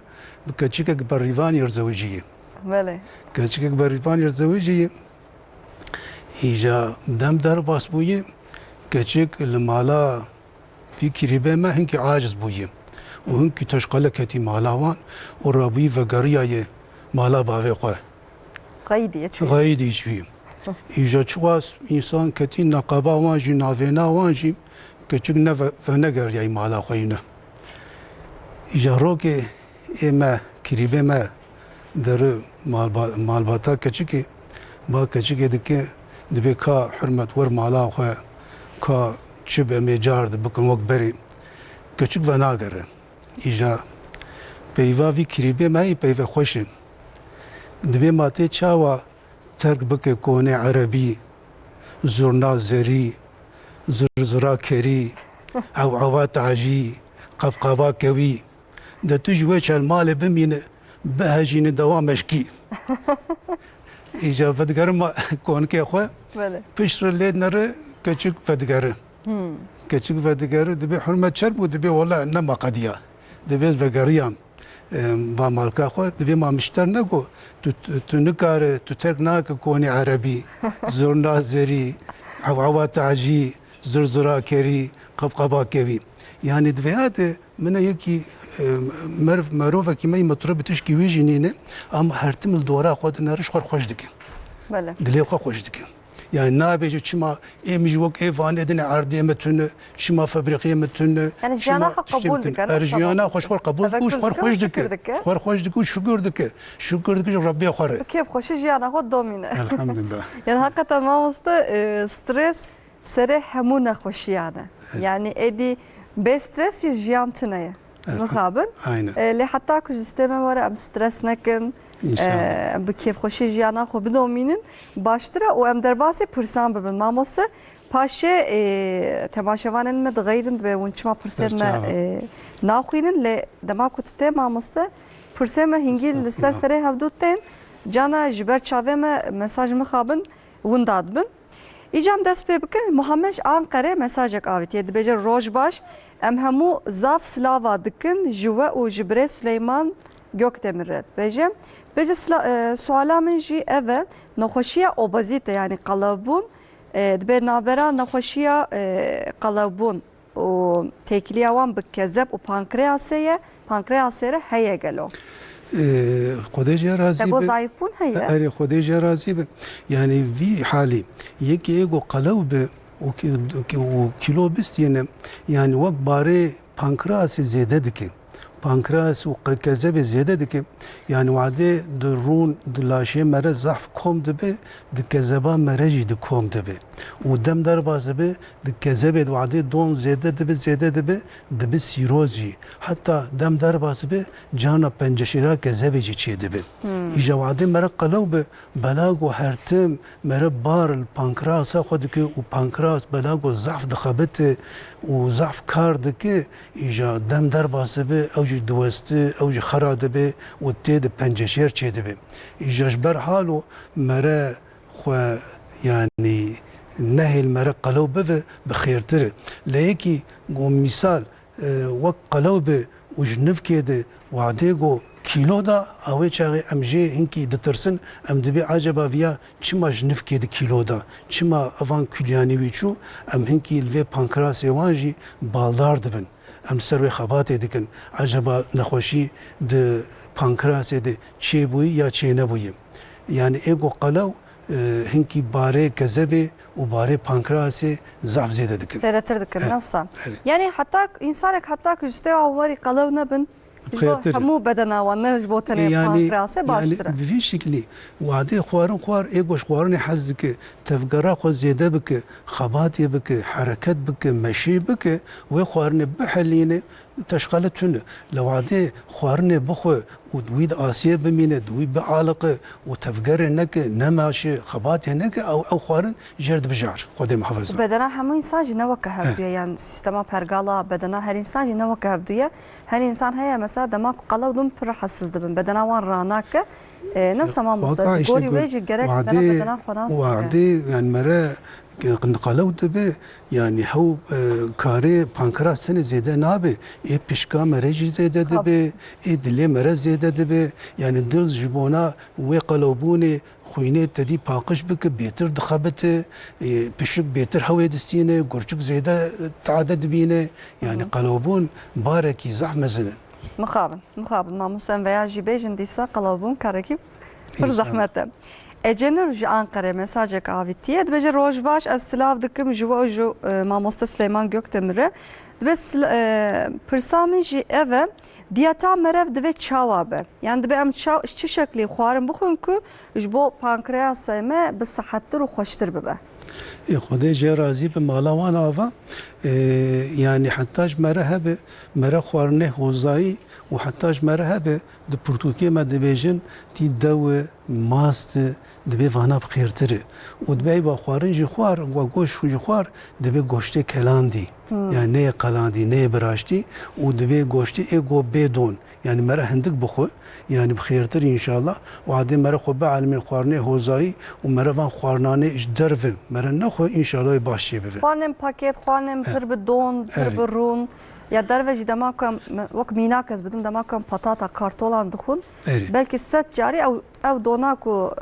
بكاتشيك بريفان يرزوجيه بله كاتشيك بريفان يرزوجيه ایجا دم در باس بویه کچک المالا في كريبه ما هنك عاجز بويه وهنك تشقل كتي مالاوان ورابي وغرياي مالا باوي خو قيدي غايدي شوي إيجا تشواس إنسان كتي نقابا وانجي نافينا وانجي كتشك نفا فنقر ياي مالا خوينا إيجا روكي إما كريبه ما در مالباتا كتشكي با كتشكي دكي دبي كا حرمت ور مالا خو كا چوب میجارد بکن وقت بری کچک و ناگره ایجا پیوا وی کریبه مایی پیوا خوشه دبی ماته چاوا ترک بکه کونه عربی زرنا زری زرزرا کری او عوات عجی قبقبا کوی ده تو جوه چل مال بمینه بهجین دوامش کی ایجا ودگرم کونکه خو پشتر لید نره کچک ودگره كتشك فدقر دبي حرمة شرب ودبي والله انما قديا دبي فقريان ومالكا خو دبي ما مشتر نكو تنكار تتركناك كوني عربي زرنا زري عوات عجي زرزرا كري قبقبا كوي يعني دفعات من يكي معروفه كي مطرب تشكي ويجينينه ام هرتم الدورا خود نرش خوش دكي بله دلي خوش دكي يعني نابج شما إيمج وق إيفان إدنى عردية متن شما فابريقية متن يعني جانا قبول دك أرجيانا خوش قبول كوش خوش دك خوش دك وشكر دك شكر دك ربي خير كيف خوش جانا خود دومينه الحمد لله يعني حقا ما مست ستريس سريح همونا خوشيانا يعني ادي بستريس جيان تنايا مخابن اللي حتى كوج استمع ورا ام ستريس نكن بكيف خوشی جیانا خو بدومینن باشتره و ام درباسه پرسان ببن ماموسته پاشه تماشاوانن مد غیدن به ونچما پرسم ناخوینن ل دما کوتته ماموسته پرسم هنگیل سر سره هفدوتن جانا جبر چاوه مساج مخابن ونداد بن ایجام دست به بکه محمد آنقره مساجک آویتیه دبیجه روش باش ام همو زاف سلاوا دکن جوه و جبره سلیمان Gökdemir'e bece suala min jî ev nexweşiya obezite yani qalabûn dibe navbera nexweşiya qalabûn û têkiliya wan bi kezeb û pankreasê re heye gelo خديجة رازي تبو ضعيفون هي أري خديجة رازي يعني في حالي يكي إيجو قلوب وكيلو بستينه يعني وقت باري pankreas زيادة دكي pankreas و كذب زيادة دكي يعني وعده درون دلاشة مرة ضعف كوم دبي دكذبا مرجي دكوم دبي ودم در باز دبي دكذب وعده دون زيادة دبي دبي سيروزي حتى دم در باز دبي جانا بنجشيرا كذب جي دبي إجا وعده مرة قلوب بلاغ وهرتم مرة بار البانكراس خودك وبانكراس بلاغ ضعف دخبت وضعف كار دكي إجا دم در باز دبي اوجي دوسته اوجي خرا دبي وتيد بنجشير چه دبي إجا جبر حالو مرة خو يعني نهي المرق قلوب بخيرتر ليكي قوم مثال وقت قلوب وجنف كده وعديقو كيلو دا اوي چاغي امجي هنكي دترسن ام دبي عجبا فيا چما جنف كده كيلو دا چما افان كلياني ويچو ام هنكي الفي پانكراس وانجي بالدار دبن ام سروي خبات دكن عجبا نخوشي د پانكراس دي چي بوي يا چي نبوي يعني ايغو قلو هنكي باري كذبه وباري بانكراسي ضعف زياده دكن سيرتر دكن نفسا يعني حتى انسانك حتى كجتي عمري قلونا بن همو بدنا ونج بوتني بانكراسي باشتر يعني في شكلي وعدي خوار ايغوش خوارني حزك تفقرا خو زياده بك خبات بك حركات بك مشي بك وخوارني بحلينه تشغلتون لو عادي خوارني بخو ودويد آسيا بمينه دويد بعالقه وتفقر انك نماشي خبات هناك او خوارن جرد بجار خودي محافظه بدنا همو انسان جنوك هبدويا يعني سيستما برغالا بدنا هر انسان جنوك هبدويا هر انسان هيا مثلا دماغ قلو دم پر حساس دبن بدنا وان راناك نفس ما مصدر قولي ويجي جرك وعدي بدنا فناس وعدي يعني مرة قلو دبي يعني هو كاري بانكراس سنة زيادة نابي إيه بيشكا مريجي زيادة دبي إيه دلي مرة زيادة دبي يعني دل جبونا ويقلبوني خوينه تدي باقش بك بيتر دخبته بشك بيتر هوي دستينه قرشك زيادة تعدد بينه يعني قلوبون باركي زحمة زنه مخابن ما مسلم veya jibejin disa qalabun karekib bir zahmete. Ecenur ji Ankara mesajek avitiye dibece rojbaş ez silav dikim jivo ju mamosta Süleyman Gökdemir'e dibe pirsamın ji eve diyata merev dibe çawabe. Yani dibe em çi şekli xwarin bixun ku jibo pankreasa me bi sıhhattir û xweştir bibe. خدای جه راضی به مالوان آوا يعني حتىج مرهب مره خوارنه هوزایی و حتىج مرهب د پرتوکی ما دبیجن تی دو ماست دبی وانا بخیرتره و دبی با خوارن جی خوار و گوش جی خوار دبی گوشته کلاندی yani ne kalandi ne براشتی و دبی گوشته ایگو بدون yani مره هندک بخو yani بخیرتر inşallah و عادی مره خو به علم خوارنه هوزایی و مره وان خوارنانه اش درو مره نخو inşallah başye beve خوانم paket خوانم پر به دون پر به رون ya derveci demakam vak minakaz bidim demakam patata kartolan dixun belki set cari ev donaku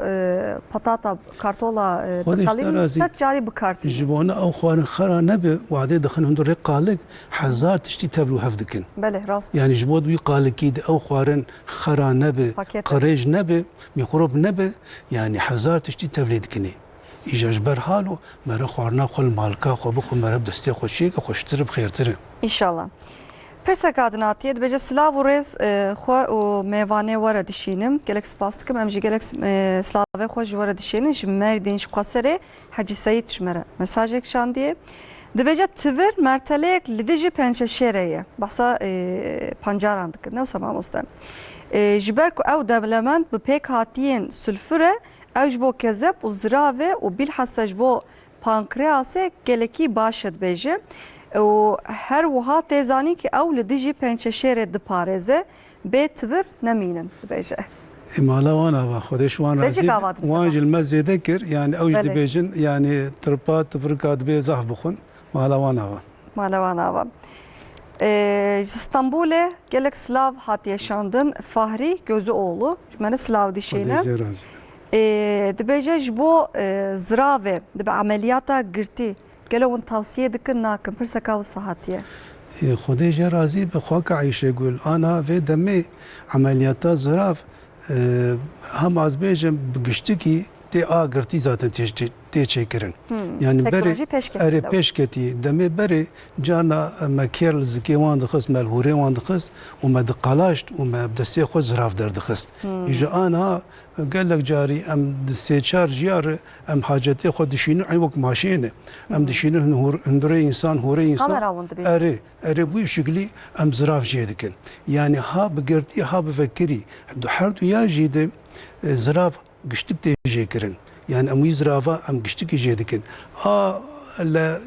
patata kartola bikalim set cari bikarti jibona ew xwarin xera nebe wadê dixin hundu rê qalik hezar tiştî tevlû hev dikin bele rast yani ji bo wî qalikî de ew xwarin xera nebe qirêj nebe mîkrob nebe yani hezar tiştî tevlê dikinê îja ji ber hal û mere xwarina xwe li malka xwe bixwe mere bi destê xwe çêke xweştir bixêrtir e İnşallah. Persek adinatiye dibece silav û rêz xwe û mêvanê were dişînim gelek spas dikim em jî gelek slavê xwe ji were dişînin ji Mêrdîn ji Qeserê Hecî Seyid ji me re mesajek şandiye dibece tivir merteleyek li dijî pençeşêrê ye behsa pancaran dikin newsa mamoste ji ber ku ew dewlemend bi pêk hatiyên sülfure ew ji bo kezeb û ziravê û bilhassa ji bo pankreasê gelekî baş e dibêje û her wiha tê zanîn ki ew li dijî pençeşêrê diparêze bê tivir nemînin dibêje. Mala wan ava xwedê ji wan razî wan ji li me zêde kir yani ew jî dibêjin yani tirpa tivirka dibe zaf bixwin mala wan ava. Mala wan ava. Ji Stenbolê gelek silav hatiye şandin Fahri Gözüoğlu ji me silav dişîne. Dibêje ji bo ziravê dibe ameliyata girtî gelo hûn tavsiye dikin nakin pirseka wisa hatiye. خدای جه راضی به خاک عیشه گل آنها و دمی عملیات زراف هم از بیجم بگشتی کی تی آگرتی zaten تی çekirin. Yani beri peşketi demi beri cana mekerl zikewan dixist melhure wan dixist û me diqalaşt û me destê xwe zirav derdixist. Ji anha gelek carî em di sê-çar jiyar em hacetê xwe dişînin ey wek maşînê em dişînin hundirê însan hûrê însan erê bu şeklî em zirav jê dikin. Yani ha bi girtî ha bi vekirî her duya jî de zirav giştik tê jê kirin. Yani em wî zirava em giştikî jê dikin. A le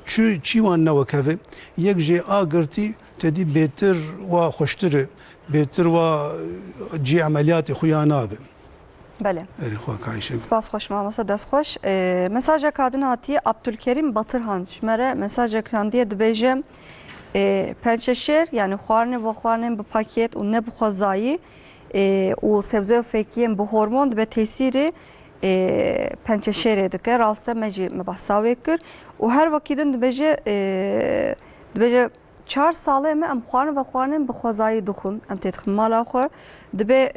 çi wan newekeve yek jê a girtî tedî bêtir wa xweştir e bêtir wa cî emeliyatê xwe ya nabe. Bele. Erê xwe kayşe. Spas xweş mamosta dest xweş. Mesajek adin hatiye Abdülkerim Batırhan ji me re mesajek şandiye dibêje pençeşêr yani xwarinê ve xwarinên bi paket û ne bi xwezayî û sebze û fêkiyên bi hormon dibe tesîrê pençeşêrê dike rastî me jî me behsa wê kir û her wekî din dibêje 4 salê me em xwarin ve xwarinên bi xwezayî dixwin em tê dixin mala xwe dibe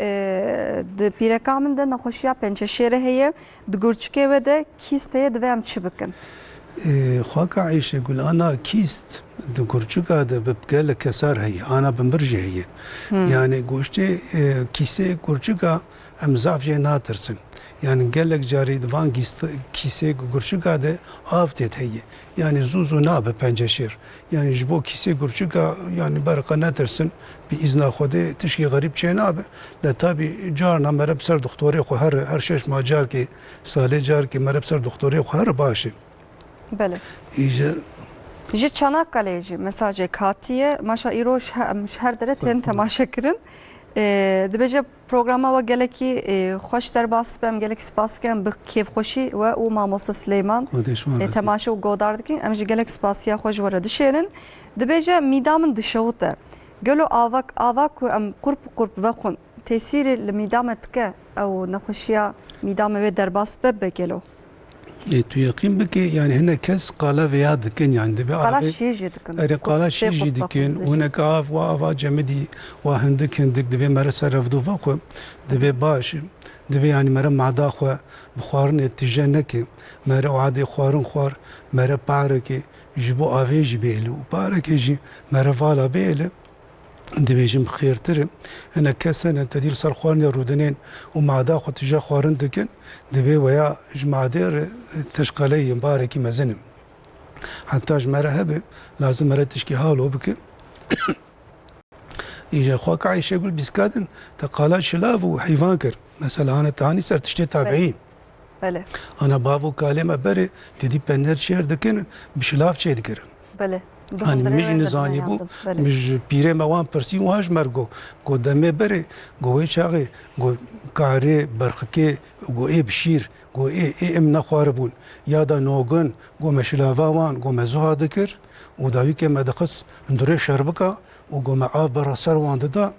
di pîreka min de nexweşiya pençeşêrê heye di gurçikê we de kîst heye divê em çi bikin. Xwaka Ayşegül ana kîst di gurçika de bi gelek kesar heye ana bi mir jê heye yani goştê kîsê gurçika em zaf jê natirsin. Yani gelek carî divan kîsê gurçika de av tê heye yani zû nabe penceşêr yani ji bo kîsê gurçika yani berqa netirsin bi îzna Xwedê tişkî xerîb çê nabe le tabî carna mere bi ser doktorê xwe her 6 mah carkê salê carkê mere bi ser doktorê xwe her baş e. Bele. Ji Çanakkale'ye jî mesajek hatiye maşa îro her dere tên temaşe kirin دبیجه پروگرام و گلکی خوش در باس بهم گلک سپاس کن به کیف خوشی و او ماموس سلیمان تماشا و گودار دکین امجی گلک سپاسیا خوش ورد شیرن دبیجه میدامن دشوته گلو آواک و ام قرب وخون تأثیر لمیدامت که او نخوشیا میدام و در باس بگلو تو یقین بکی یعنی هنه کس قالا ویا دکن یعنی دبی قالا شیجی دکن اره قالا شیجی دکن و هنه که آف و آفا جمدی و هندک دبی مره سر رفدو وخو دبی باش دبی یعنی مره معدا خو بخوارن اتجاه نکه مره عادی خوارن خوار مره پاره که جبو آوی جی بیلو پاره که جی مره والا بیله دبیجم خیرتره هنه کسن تدیل سر خوارن رودنین و معدا خو تجاه خوارن دکن دبی ویا جمعدر تشقالي مباركي مزنم حتى جمرة هبه لازم مرة تشكي حاله بك يجي خوك عايش يقول بسكادن تقالات شلاف وحيوان كر مثلا انا تاني صرت تشتي تابعين بله انا بافو كلمه بري تدي بنر شير دكن بشلاف شي دكر بله hani mij nizani bu mij pire mewan persi u haj mergo go deme bere go çağı go kare berxke go e bişir go em naxarbun ya da nogun go meşlavawan go mezuha dikir u da yike medxas ndure şerbika u go maav bara serwand da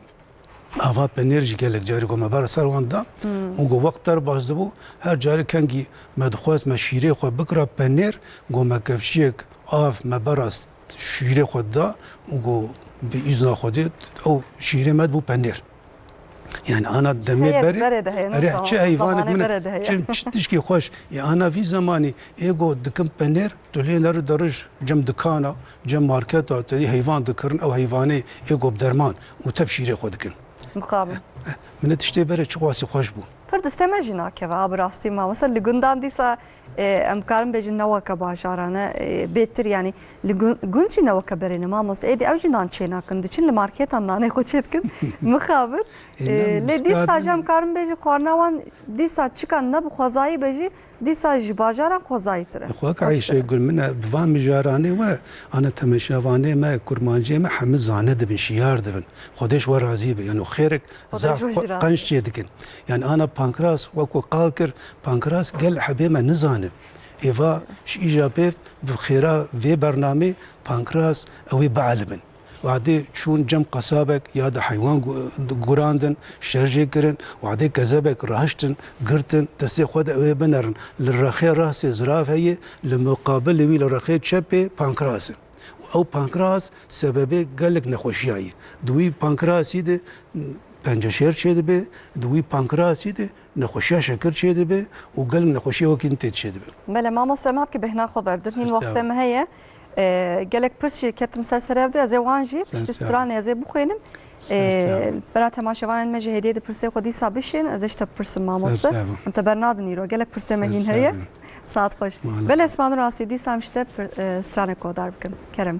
ava penerji gelek cari go bara serwand da u go vaqtar bazdı bu her cari kengi medxas meşire xo bikra pener go mekevşiyek av mebarast شیره خود دا و گو به ایزنا خودت او شیره مد بو پنیر یعنی آنا دمی بره اره چه حیوانک منه چه تشکی خوش یا آنا وی زمانی ایگو دکم پنیر تولی نر درج جم دکانا جم مارکتا تولی حیوان دکرن او حیوانه ایگو بدرمان و تب شیره خود کن مقابل منه تشتی بره چه خواسی خوش بو پر دستمه جنا که و براستی ما مثلا لگندان دیسا امکارم بجن نوکا باشارانه بهتر یعنی لگونچی نوکا برینه ما مست ایدی او جنان چینا کند چین لمارکت آنانه خوشت کن مخابر لی دیسا جم کارم بجی خورنوان دیسا چکن نب خوزایی بجی دیسا جباجاران خوزایی تره خواه که عیشه گل منه بوان مجارانه و آنه تمشاوانه ما کرمانجه ما همه زانه دبن شیار دبن خودش و راضی به یعنی خیرک زاف قنش چه دکن یعنی آنه پانکراس وکو قال کر پانکراس گل حبه ما نزانه ایوا ایجابه بخیره و برنامه پانکراس اوی بعلبن وعده چون جم قصابك يا ده حيوان جوراندن شرجي كرن وعده كذابك رهشتن قرتن تسي خود اوي بنرن للرخي راس زراف هي لمقابل وي للرخي تشبي بانكراس او بانكراس سببه قالك نخوشياي دوي بانكراس يده پنجشیر چه به دوی پانکراسی ده نخوشی شکر چه به و قلب نخوشی وکینت چه به بله ما مسلم که بهنا خبر دهین وقت ما هي قالك برسي كتن سرسرابدو از وانجي استران از بخوينم برا تماشاوان مجهديه برسي خدي صابشين از اشتا برس ما مست انت برنادني رو قالك برسي مهين هي ساعت خوش بله اسمان راسي دي سامشته استران كودار بكن كرم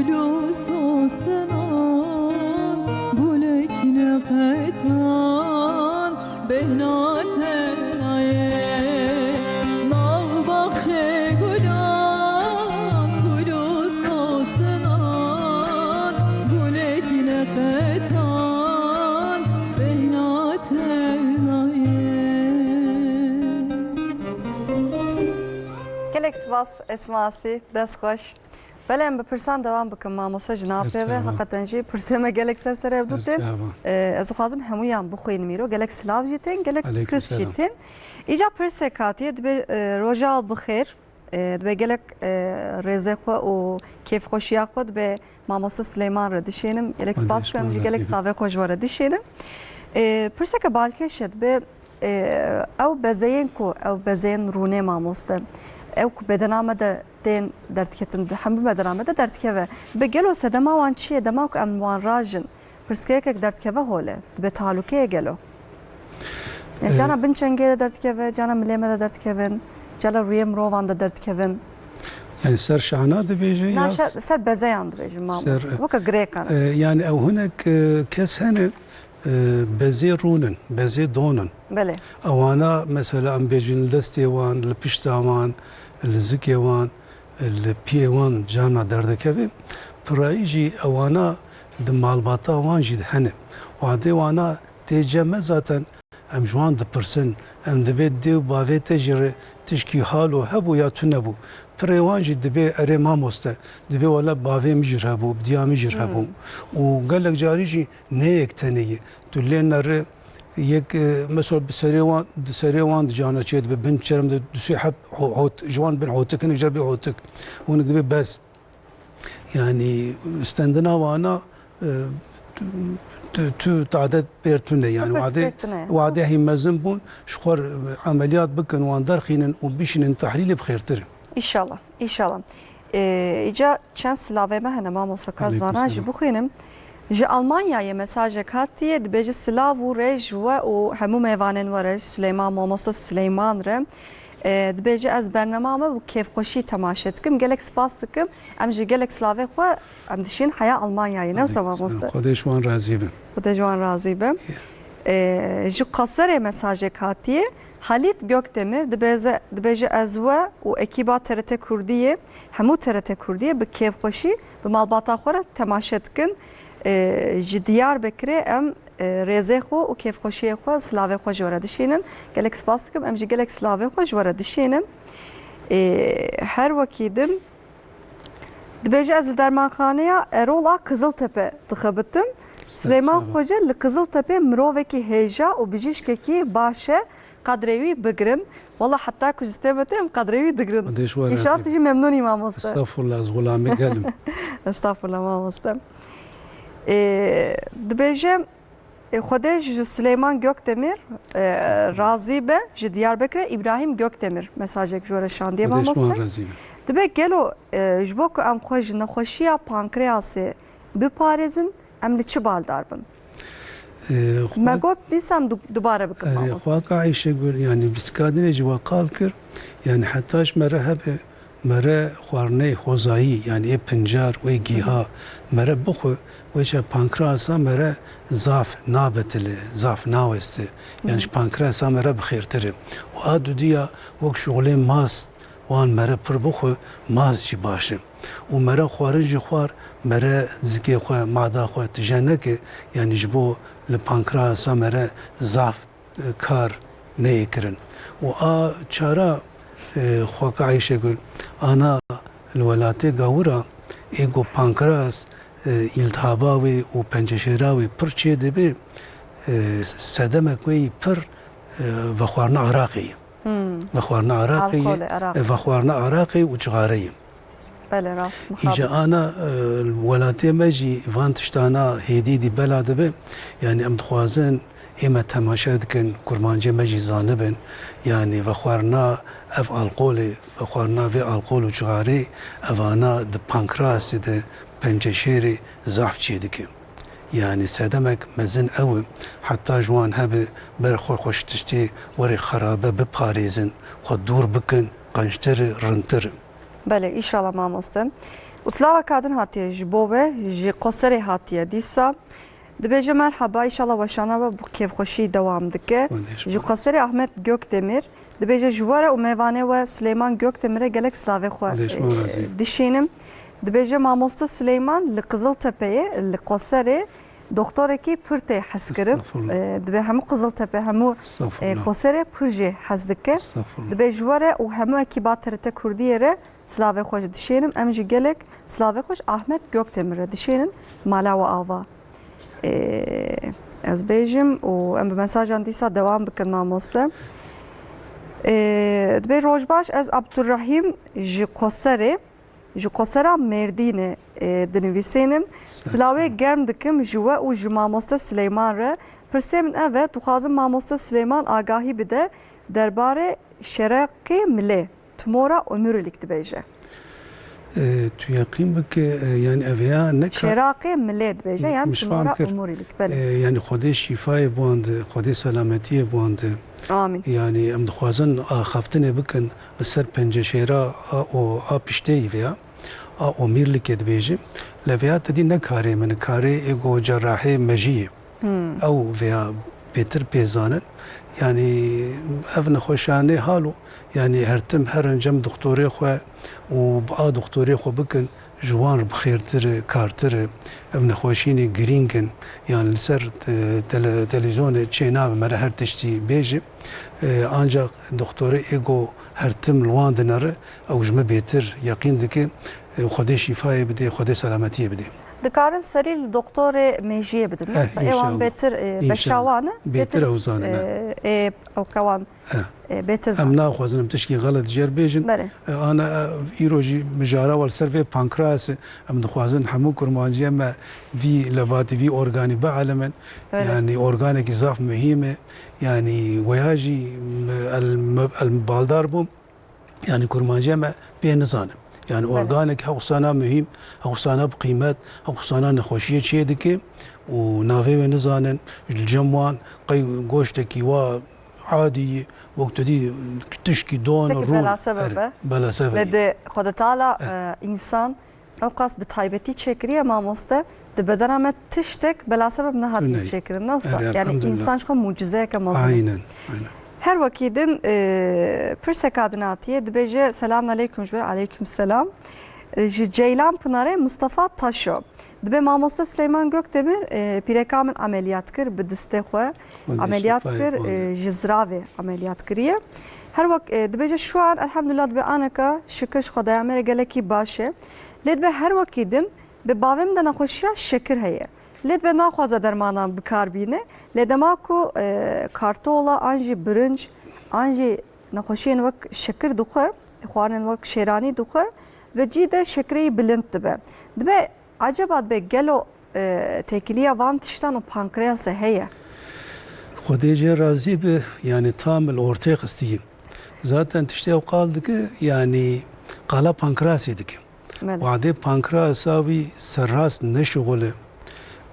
گلوس آسمان گلک نفتان بهنات نایه ناو باغچه گلان گلوس آسمان گلک نفتان بهنات نایه Gelek spas esması dest hoş. Belem bipirsan devam bikim mamosa jinape ve hakikaten jî pirseme gelek ser ev dutin. Ez xwazim hemûyan bixwînin mîro gelek silav jî tên gelek pirs jî tên. Îca pirsek hatiye dibe roja bixêr dibe gelek rêzê xwe û kêfxweşiya xwe dibe mamosta Sileyman re dişênim gelek spas bikim jî gelek savê xwe ji we re dişênim. Pirseke balkêşe dibe ew bezeyên ku ew bezeyên rûnê mamoste ew ku bedena me de tên derdketin hemû bedena me de derdkeve bi gelo se dema wan çi ye dema ku em wan rajin pirsgirêkek derdkeve hole dibe talûkeye gelo cana bin çengê de derdkeve cana milê me de derdkevin cala rûyê mirovan de derdkevin Yani ser şahana dibêje ya ser bezeyan dibêjin mamoste weka girêkan yani ew hinek kes hene bezê rûnin bezê donin belê ewana mesela em bêjin li destê wan li pişta wan li zikê wan li piyê wan cana derdikeve pirayî jî ewana di malbata wan jî hene wadê wana tê ceme zaten em ji wan dipirsin em dibe dêw bavê te jî re tişkî halo hebû ya tu nebû pirê wan jî dibe erê mamoste dibe wala bavê min jî hebû diya min jî hebû û gelek carî jî neyek tenêye tu lê nere yek mesela bi serê wan di cana çê dibe bin çerem de dusê heb ji wan bin hotikin ji bê hotik hûn dibe bes yani stendina wana tu tadet pêr tune yani wadê hîmezin bûn ji xwe ameliyat bikin wan derxînin û bişînin tehlîlê bixêrtir İnşallah, inşallah. İca çend silavê me hene mamosa kazvana jî bixwînim. Ji Almanyayê mesajek hatiye dibêje silav û rêj we û hemû mêvanên we re Sileyman mamosta Sileyman re dibêje ez bernema me û kêfxweşî temaşe dikim gelek spas dikim em ji gelek silavê xwe em dişîn heya Almanyayê newsa mamosta Xwedê ji wan razî bin Xwedê ji wan razî bin ji Qeserê mesajek hatiye Halit Gökdemir dibêje ez we û ekîba TRT Kurdiyê hemû TRT Kurdiyê bi kêfxweşî bi malbata xwe re temaşe dikin ji Diyarbekirê em rêzê xwe û kêfxweşiyê xwe silavê xwe ji we re dişînin gelek spas dikim em jî gelek silavê xwe ji we re dişînin her wekî din dibêje ez li dermanxaneya Erola Kızıltepe dixebitim Sileyman Hoca li Kızıltepe mirovekî hêja û bijîşkekî baş e qadrê wî bigirin wala heta ku ji stê me te em qadrê wî digirin înşallah tu jî memnûnî mamoste estağfurullah ez gulamê gelim estağfurullah mamoste dibêje Xwedê ji Sileyman Gökdemir razî be ji Diyarbekirê İbrahim Gökdemir mesajek ji we re şandiye mamoste dibe gelo ji bo ku em xwe ji nexweşiya pankreasê biparêzin em li çi baldar bin me got dîsem dubare bikim mamoste Xwaka Ayşegül yani biskadinê ji we qal kir yani heta ji me re hebe mere xwarineyê hozayî yani ê pincar wê gîha mere bixwe wê pankreasa mere zaf nabetile zaf naweste yani ji pankreasa mere bixêrtir e û a dudiya wek şoxulê mast wan mere pir bixwe mast jî baş e û mere xwarin jî xwar mere zikê xwe mada xwe tije neke yani ji bo li pankreasa mere zaf kar neyê kirin û a çara Xwaka Ayşegül ana li welatê Gawura êgo pankreas îltihaba wê û penceşêra wê pir çê dibe sedemek wê pir vexwarina Iraqê ye vexwarina Iraqê ye vexwarina Iraqê û cixareyê îca ana welatê me jî van tiştana hêdî dî bela dibe yani em dixwazin ême temaşe dikin kurmancê me jî zanibin yani vexwarina ev alkolê vexwarina vê alkol û cixarê evana di pankreasê de penceşêrê zaf çê dike yani sedemek mezin ew e heta ji wan hebe ber xwe xweş tiştê werê xerabe biparêzin xwe dûr bikin qençtir rîntir Belê, inşallah mamoste. وسلاوة كادن هاتيه جبوبه جي قصري هاتيه ديسا دبيجه مرحبا ان شاء الله وشانا كيف خوشي دوام دكه جي قصري احمد gökdemir دبيجه جواره وميوانه وسليمان gökdemir'e gelek slavı xo dişinim دبيجه ماموستا سليمان لقزلتepeye لقصري دكتوركي پرته حسكرم دبي همو قزلتپه همو قصري پرجه حزدكه دبي جواره و همو اكيباترته كرديره سلاوه خوش دشینم امجی گلک سلاوه خوش احمد gökdemir'e دشینم مالا و آوا از بیجم و ام بمساجان دیسا دوام بکن ماموسته دبی روجباش از عبدالرحیم جی قصره مردینه دنویسینم سلاوه گرم دکم جوا و جی ماموسته سلیمان ره پرسه من اوه دخوازم ماموسته سلیمان آگاهی بده درباره شرق ملی تمورا ömürlük dibêje. Tu yaqîn bike yani evya ne Şeraqê milê dibêje yani tmora ömürlük. Yani Xwedê şîfayê band, Xwedê selametiyê band. Amin. Yani em dixwazin xeftinê bikin li ser penceşêra a pişteyî veya a ömürlükê dibêje. Li veya tedî nekarê min karê ego cerrahê mejiyê. Ew veya bêtir pêzanin. Yani ev nexweşanê halo yani her tim her encem doktorê xwe û a doktorê xwe bikin ji wan bi xêrtir kartir ev nexweşînê girîngin yani li ser televizyonê çênavê mere her tiştî bêje ancak doktorê ego her tim li wan dinere ew ji me bêtir yaqîn dike Xwedê şîfayê bide Xwedê selametiyê bide. Dikarin serî doktorê mejiyê bidin. Ewan bêtir beşawan e bêtir ew zanin ew kewan bêtir em naxwazin tişkî xelet jêr bêjin ana îro jî mijara wal ser vê pankrasê em dixwazin hemû kurmanciyê me vî lebatî vî organî bielemin yani organekî zaf mühîm e yani weya jî el baldar bûm yani kurmanciyê me pê nizanim. Yani organek hewsana mühim, hewsana bi qîmet, hewsana nexweşiyê çê dike û navê wê nizanin ji cem wan qey goştekî wa adî wek tu dî tişkî don rû bela sebebe. Lê Xwedê Teala însan ew qas bi taybetî çêkiriye mamoste di bedena me tiştek bela sebeb nehatî çêkirin newsa yani însan xwe mucizeyeke mezin. Aynen. Her vakidin pirsek adinatiye dibêje selam aleyküm jber aleyküm selam ji Ceylan Pınarê Mustafa Taşo dibe mamoste Süleyman Gökdemir pîreka min ameliyat kir bi distê xwe ameliyat kir ji ziravê ameliyat kiriye her vak dibêje şu an elhamdülillah dibe aneka şikir ji Xwedaya me re gelekî baş e lê dibe her vakîdin bi bavê min de nexweşiya şekir heye lê dibe naxwaze dermanan bikar bîne lê dema ku kartola an jî birinc an jî nexweşiyên wek şekir dixwe xwarinên wek şêranî dixwe ve cî de şekireyî bilind dibe dibe acaba dibe gelo têkiliya van tiştan û pankreasê heye Xwedê jê razî be yani tam li ortaya xistiye zaten tiştê ew qal dike yani qala pankreasê dike wadê pankreasa wî serrast neşixule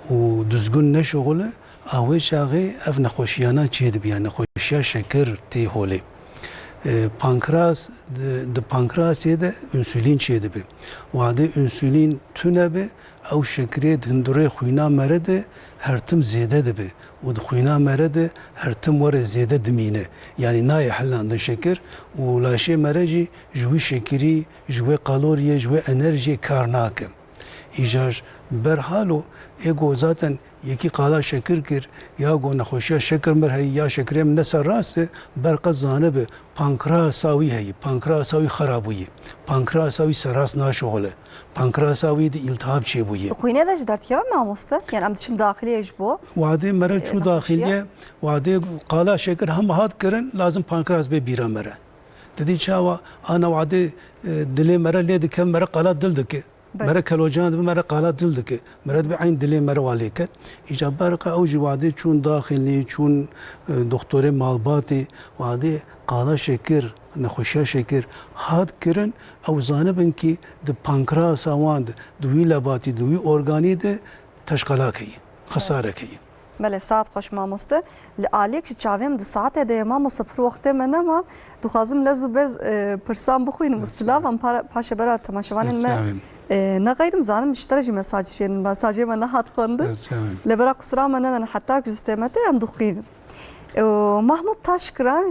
û düzgün neşixule awê çaxê ev nexweşiyana çê dibe yani nexweşiya şekir tê holê pankreas di pankreasê de insülîn çê dibe wadê insülîn tune be ew şekirê di hindurê xwîna mere de her tim zêde dibe û di xwîna mere de her tim were zêde dimîne yani nayê helandin şekir û laşê mere jî ji wî şekirî ji wê kaloriyê ji wê enerjiyê kar nake îja berhalo ego zaten yekî qala şekir kir ya go nexweşiya şekir mir heye ya şekirê min neser rast e berqet zanibe pankreasa wî heye pankreasa wî xerab bûye pankreasa wî serrast naşixole pankreasa wî de îltihab çêbûye xwînê de ji dertiyeva mamoste yani em diçin daxiliyê ji bo wadê mere çû daxiliye wadê qala şekir hema hat kirin lazim pankreas bê bîra mere didî çawa ana wadê dilê mere lê dike mere qala dil dike mere kelocan dibe mere qala dil dike mere dibe eyn dilê mere walê ket îca berqa ew jî wadê çûn daxilî çûn doktorê malbatê wadê qala şekir nexweşiya şekir hat kirin ew zanibin kî di pankreasa wan de di wî lebatî di wî organî de teşqelak heye xesarek heye Bele saat xoş mamoste li aliyek ji çavêm di saetê de mamoste pir wextê me nema dixwazim lez û bez pirsan bixwînim û silav em paşa bera temaşevanên me نغيرم زانم اشترجي مساجين مساجي من هات خوندن لبرا قصرا من حتى جستمته هم دخين محمود تاشکران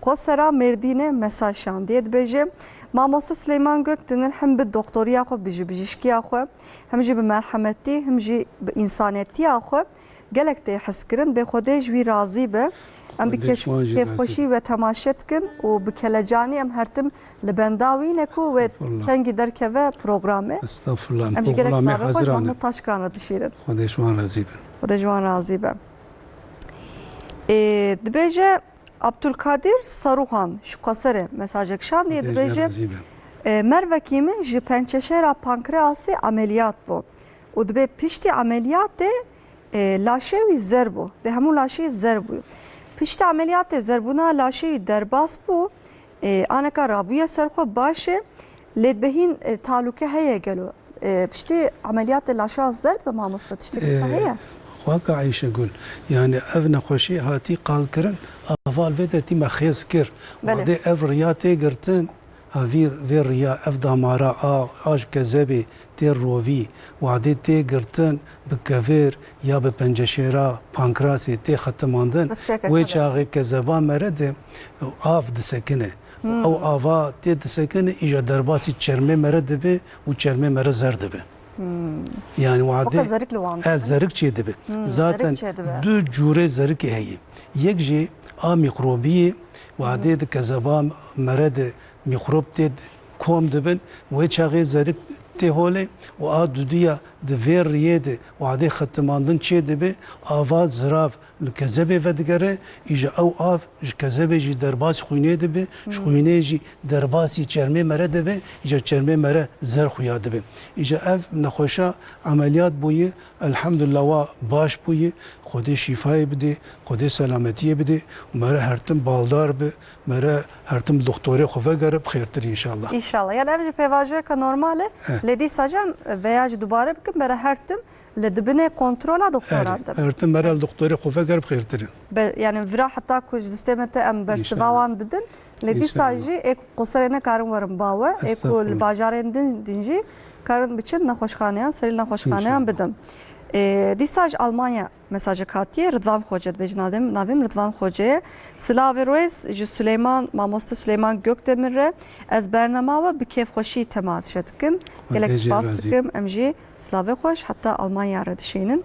قصرا مردینه مساج شاندید بجه ماموستا سلیمان گوکتنن هم به دکتری آخو بجیشکی آخو هم جی به مرحمتی هم جی به انسانیتی آخو گلک ته حس کرن به خودش وی راضی به ام بکش کیف خوشی و تماشت کن و بکلجانی ام هرتم لبنداوی نکو و کنگی درکه و پروگرامه استغفرالله ام گلک پروگرامی سابق خوش حاضرانه محمود تاشکران را دشیرن خودش وان راضی به خودش وان راضی به دبیجه عبدالقادر سروحان şu kasere mesajek şan diye dibêje mervekî min ji pençeşera pankreasê ameliyat bû û dibe piştî ameliyatê laşê wî zer bû bi hemû laşê zer bû piştî ameliyatê zerbûna laşê wî derbas bû aneka rabûye serxwe baş e lêdbehîn talûke heye gelo piştî ameliyatê laşa zer be mamosta tiştekî heye خواك عايشة قول يعني أفنا خوشي هاتي قال كرن أفال فيدر تيما خيز كر وعدي أف رياتي قرتن هافير فير ريا أف دامارا آج كذبي تير روفي وعدي تي قرتن بكافير يا ببنجشيرا بانكراسي تي ختماندن ويشاغي كذبان مرد آف دسكنه أو آفا تي دسكنه إجا درباسي تشرمي مرد بي وتشرمي مرد زرد بي yani vade zarık çedi be zaten dü cure zarık heye yekje a mikrobi vade de kazaba merede mikrop te kom debin ve çağı zarık te hole ve a düdüya de ver yede vade xatmandın çedi be ava zraf الكذبه ودگره ایجا او آف کذبه جی درباس خوینه دبه خوینه جی درباسی چرمه مره دبه ایجا چرمه مره زر خویا دبه ایجا اف نخوشا عملیات بویه الحمدلله و باش بویه خودی شفای بده خودی سلامتی بده مره هرتم بالدار به مره هرتم دکتوری خوفه گره بخیرتر انشالله انشالله yani evci pevajoya ka normale ledi sajam veya dubare bikin mere hertim لدبنه كنترولا دكتورات ارتم مرال دكتوري خوفا قرب خيرترين يعني فرا حتى كوج دستمت ام برسواوان ددن لدي ساجي اك قصرنا كارم ورم باوا اكو الباجارين دنجي كارن بچن نخوشخانيان سريل نخوشخانيان بدن دي ساج المانيا mesajı katiye Rıdvan Hoca bejnadım navim Rıdvan Hoca'ya Slaveroes ji Süleyman Mamosta Süleyman Gökdemir'e ez bernama bi keyf hoşi temas şetkin gelek spastıkım emji Slave hoş hatta Almanya radişinin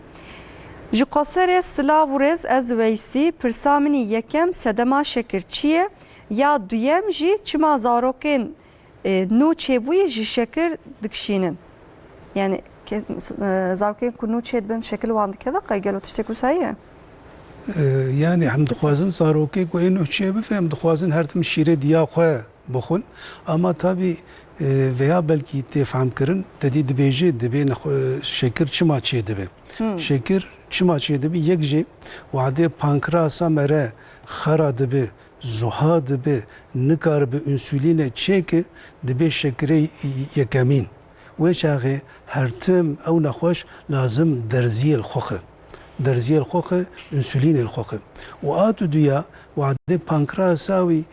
ji qasere Slaveroes ez veysi pirsamini yekem sedema şekir çiye ya duyem ji çima zaroken nu çebuye ji şekir dikşinin yani زاركين كنو تشيد بن شكل واند كذا قيلوا تشتكوا سايه يعني هم دخوازن زاروكي كو انه تشي بفهم دخوازن هرتم شيره ديا خو بخون اما tabi veya belki tefham kırın dedi dibeci dibe şeker çima çiye dibe şeker çima çiye dibe yekje vade pankrasa mere xara dibe zuha dibe nikar be insüline çeke dibe şekere yekamin وشاغي هرتم او نخوش لازم درزي الخوخه درزي الخوخه انسولين الخوخه واتو ديا وعدي بانكراساوي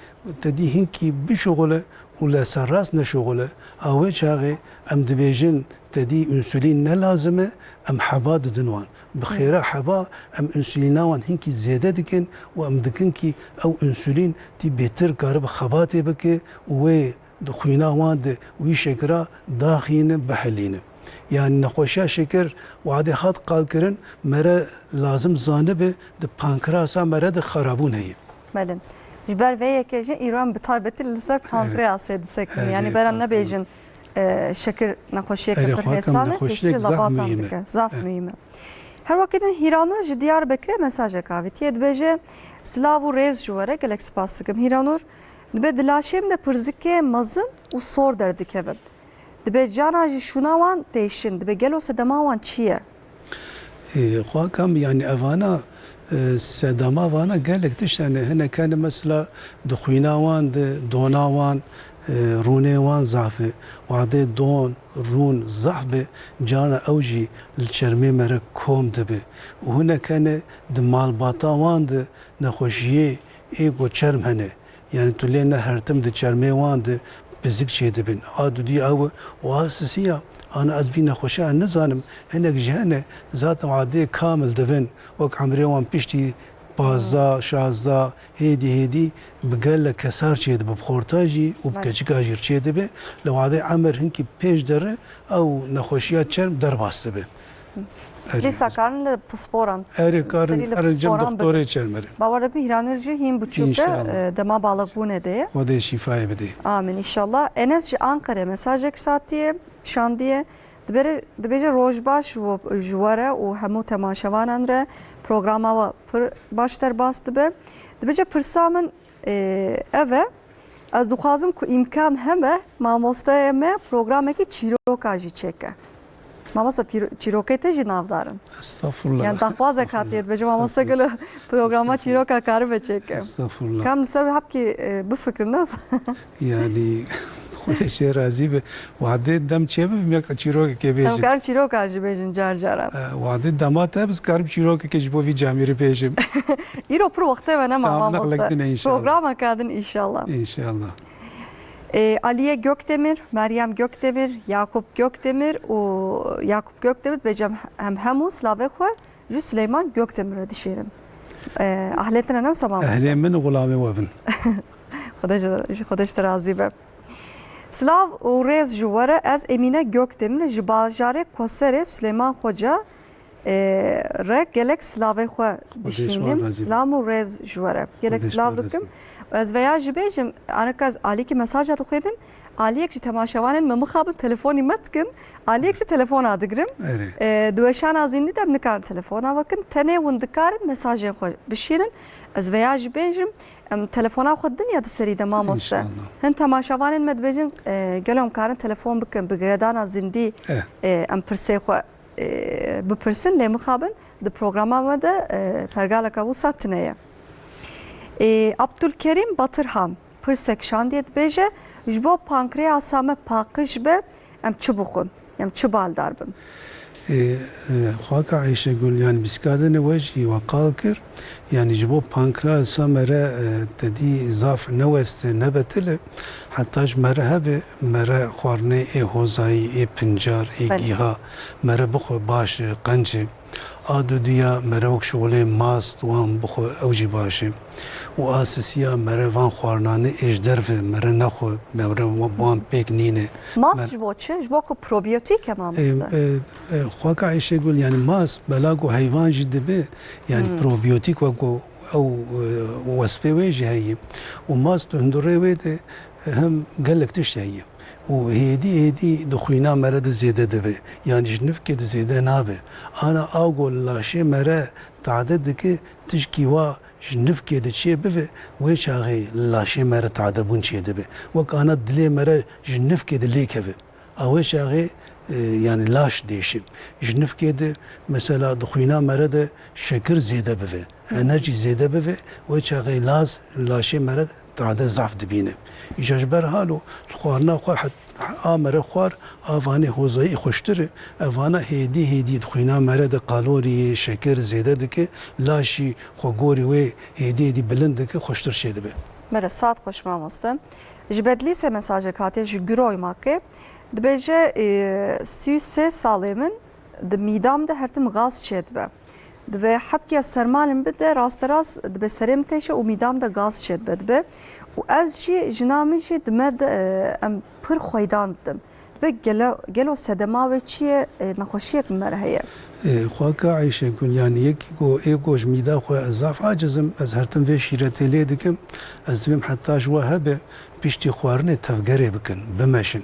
تدي هنكي بشغله ولا سراس نشغله او شاغي ام دبيجن تدي انسولين لازمه ام حباد دنوان بخيره حبا ام انسوليناوان هنكي زياده دكن وام دكنكي او انسولين تي بيتر قارب خباتي بك و دخوینا وان ده وی شکر داخین بحلینه یعنی نخوشا شکر وعده خط قال کرن مره لازم زانبه ده پانکراسا مره ده خرابونه ای بله جبر وی که ایران به تایبتی لسر پانکراس دسکن یعنی برام نبیجن شکر نخوشی که پرهستانه کشتی لباتان دکه زاف میمه هر وقت هیرانور جدیار بکره مساج کاویتیه دبیجه سلاو ریز جواره گلک سپاستکم هیرانور دبه دلاشم ده پرزکه مزن و سور درد کهود دبه جاناجی شوناوان دیشن دبه گلو سدماوان چیه؟ خواه کم یعنی اوانا سدما وانا گلک تشتنه هنه کنه مثلا دخویناوان ده دوناوان رونيوان ضعفه وعدي دون رون ضعفه جانا اوجي الشرمي مرك كوم دبه وهنا كان دمال باطاوان ده نخوشيه ايغو چرم هنه yani tülene hertem de çerme wandı bizik şeyde bin adu di av o asisiya أنا أزبي نخوشي نزانم هناك جهنة ذات عادية كامل دبن وك عمري وان بيشتي بازدا شازدا هيدي بقال لك كسار شيء بخورتاجي وبكجكاجر شيء دبه لو عادي عمر هنكي بيش دره أو نخوشيات شرم در باست به Lisa karın psporan. أري كارن أرجم دكتوري شرمري Bavardak bir hiranırcı him buçukta İnşallah. dema balık bu ne diye. وده شفاء بدي Amin inşallah. Enesci Ankara mesaj saatiye şandiye dibece rojbaş ve juvara u hemu temaşevanan re programa ve başlar bastı be. Dibece pırsamın eve az duhazım ku imkan heme mamostaya me programeki çirokajı çeke. Mamosta çirokete jinavdarın. استغفر الله Yani dahva zekatiyet bece mamosta gülü programa çiroka karı ve çeke. استغفر الله Kam nisar hep ki bu fikrin nasıl? يعني خودش راضی به وعده دم چه به میک چیرو که Hem بیشم kar çirokajı bejin carcaran. وعده دمات بس کارم چیرو که جبو وی جامیری پیشم İro pro vakte ve ne Tamam, mamosta. naklettin inşallah. Programa kadın inşallah. انشالله Aliye Gökdemir, Meryem Gökdemir, Yakup Gökdemir, Yakup Gökdemir ve hem hemu Slavekwa, Jü Süleyman Gökdemir'e dişerim. Ahletine ne samam? اهلی من غلام وابن Khodesh razı be. Slav Urez Juvara az Emine Gökdemir, Jibajare Kosere Süleyman Hoca, re gelek Slavekwa dişinim. Slav Urez Juvara. Gelek Slavlıkım. Az veya jibejim anakaz Ali ki mesaj atıp koydum. Aliye ki temaşavanın memukhabın telefoni metkin. Aliye ki telefon adıgırım. اره Dueşan azindi de mnikar telefona bakın. Tene vundikarın mesajı koy. Bişirin. Az veya jibejim telefona koydun ya da seride mamosta. İnşallah. Hen temaşavanın medbejim gelom karın telefon bakın. Bigredan azindi. Em pirse koy. Bu pirsin le mukhabın. De programa da pergala kavu satneye. Abdülkerim Batırhan Pırsek şandiyet beje jbo pankreasa me pakış be em çubukun em çubal darbın. خواك عايشة يقول يعني بسكادنا وجهي وقالكر يعني جبو بانكراس مرة تدي إضاف نوست نبتله حتىش مرة هبه مرة خوارنه هوزاي بنجار جيها مرة بخو باش قنجي آدو دیا مروک شغله ماست وان بخو اوجی باشه و آسیسیا مرو وان خوارنانه اجدر و مرو نخو مرو وان پیک نینه Mas jbo çi jbo ku probiyotik hem amsta. خواك عايشة يقول يعني ماس بلاقو حيوان جدبه يعني بروبيوتيك وكو او وصفه ويجي هي وماس تندري ويده هم قال لك تشتي هي وهيدي دخوينا مرد زيادة دبي يعني جنف كده زيادة نابه أنا أقول لا شيء مرة تعدد كي تشكي وا جنف كده شيء بفه ويش هاي لا شيء مرة تعدبون شيء دبي وكأنا دلي مرة جنف كده ليه كفه أويش هاي يعني لاش ديشم جنف كده مثلا دخوينا مرد شكر زيادة بفه انرجي زيادة بفه ويش هاي لاز لا شيء مرة تعدد ضعف دبينه يجبر حاله خوارنا خواحد آمر خوار آوانه هوزایی خوشتره آوانه هیدی دخوینا مرد قالوری شکر زیاده دکه لاشی خوگوری و هیدی بلند دکه خوشتر شده به Mere saat hoş mamosta. Jibedliyse mesajı katı jgüroy makke. Dibece süse salimin de midamda hertim gaz çedbe. Ve hepki sermalim bide rasteras de serim teşe u midamda gaz çedbe de. U az ji jinami ji demed em pır khoydandım. Ve gelo sedema ve çiye nahoşiyek merheye. خواكا عايشة يقول يعني يكو ايكوش ميدا خويا ازاف عاجزم ازهرتم في شيرتي ليدكم ازبم حتى جوا هبه بيشتي خوارني تفقري بكن بمشن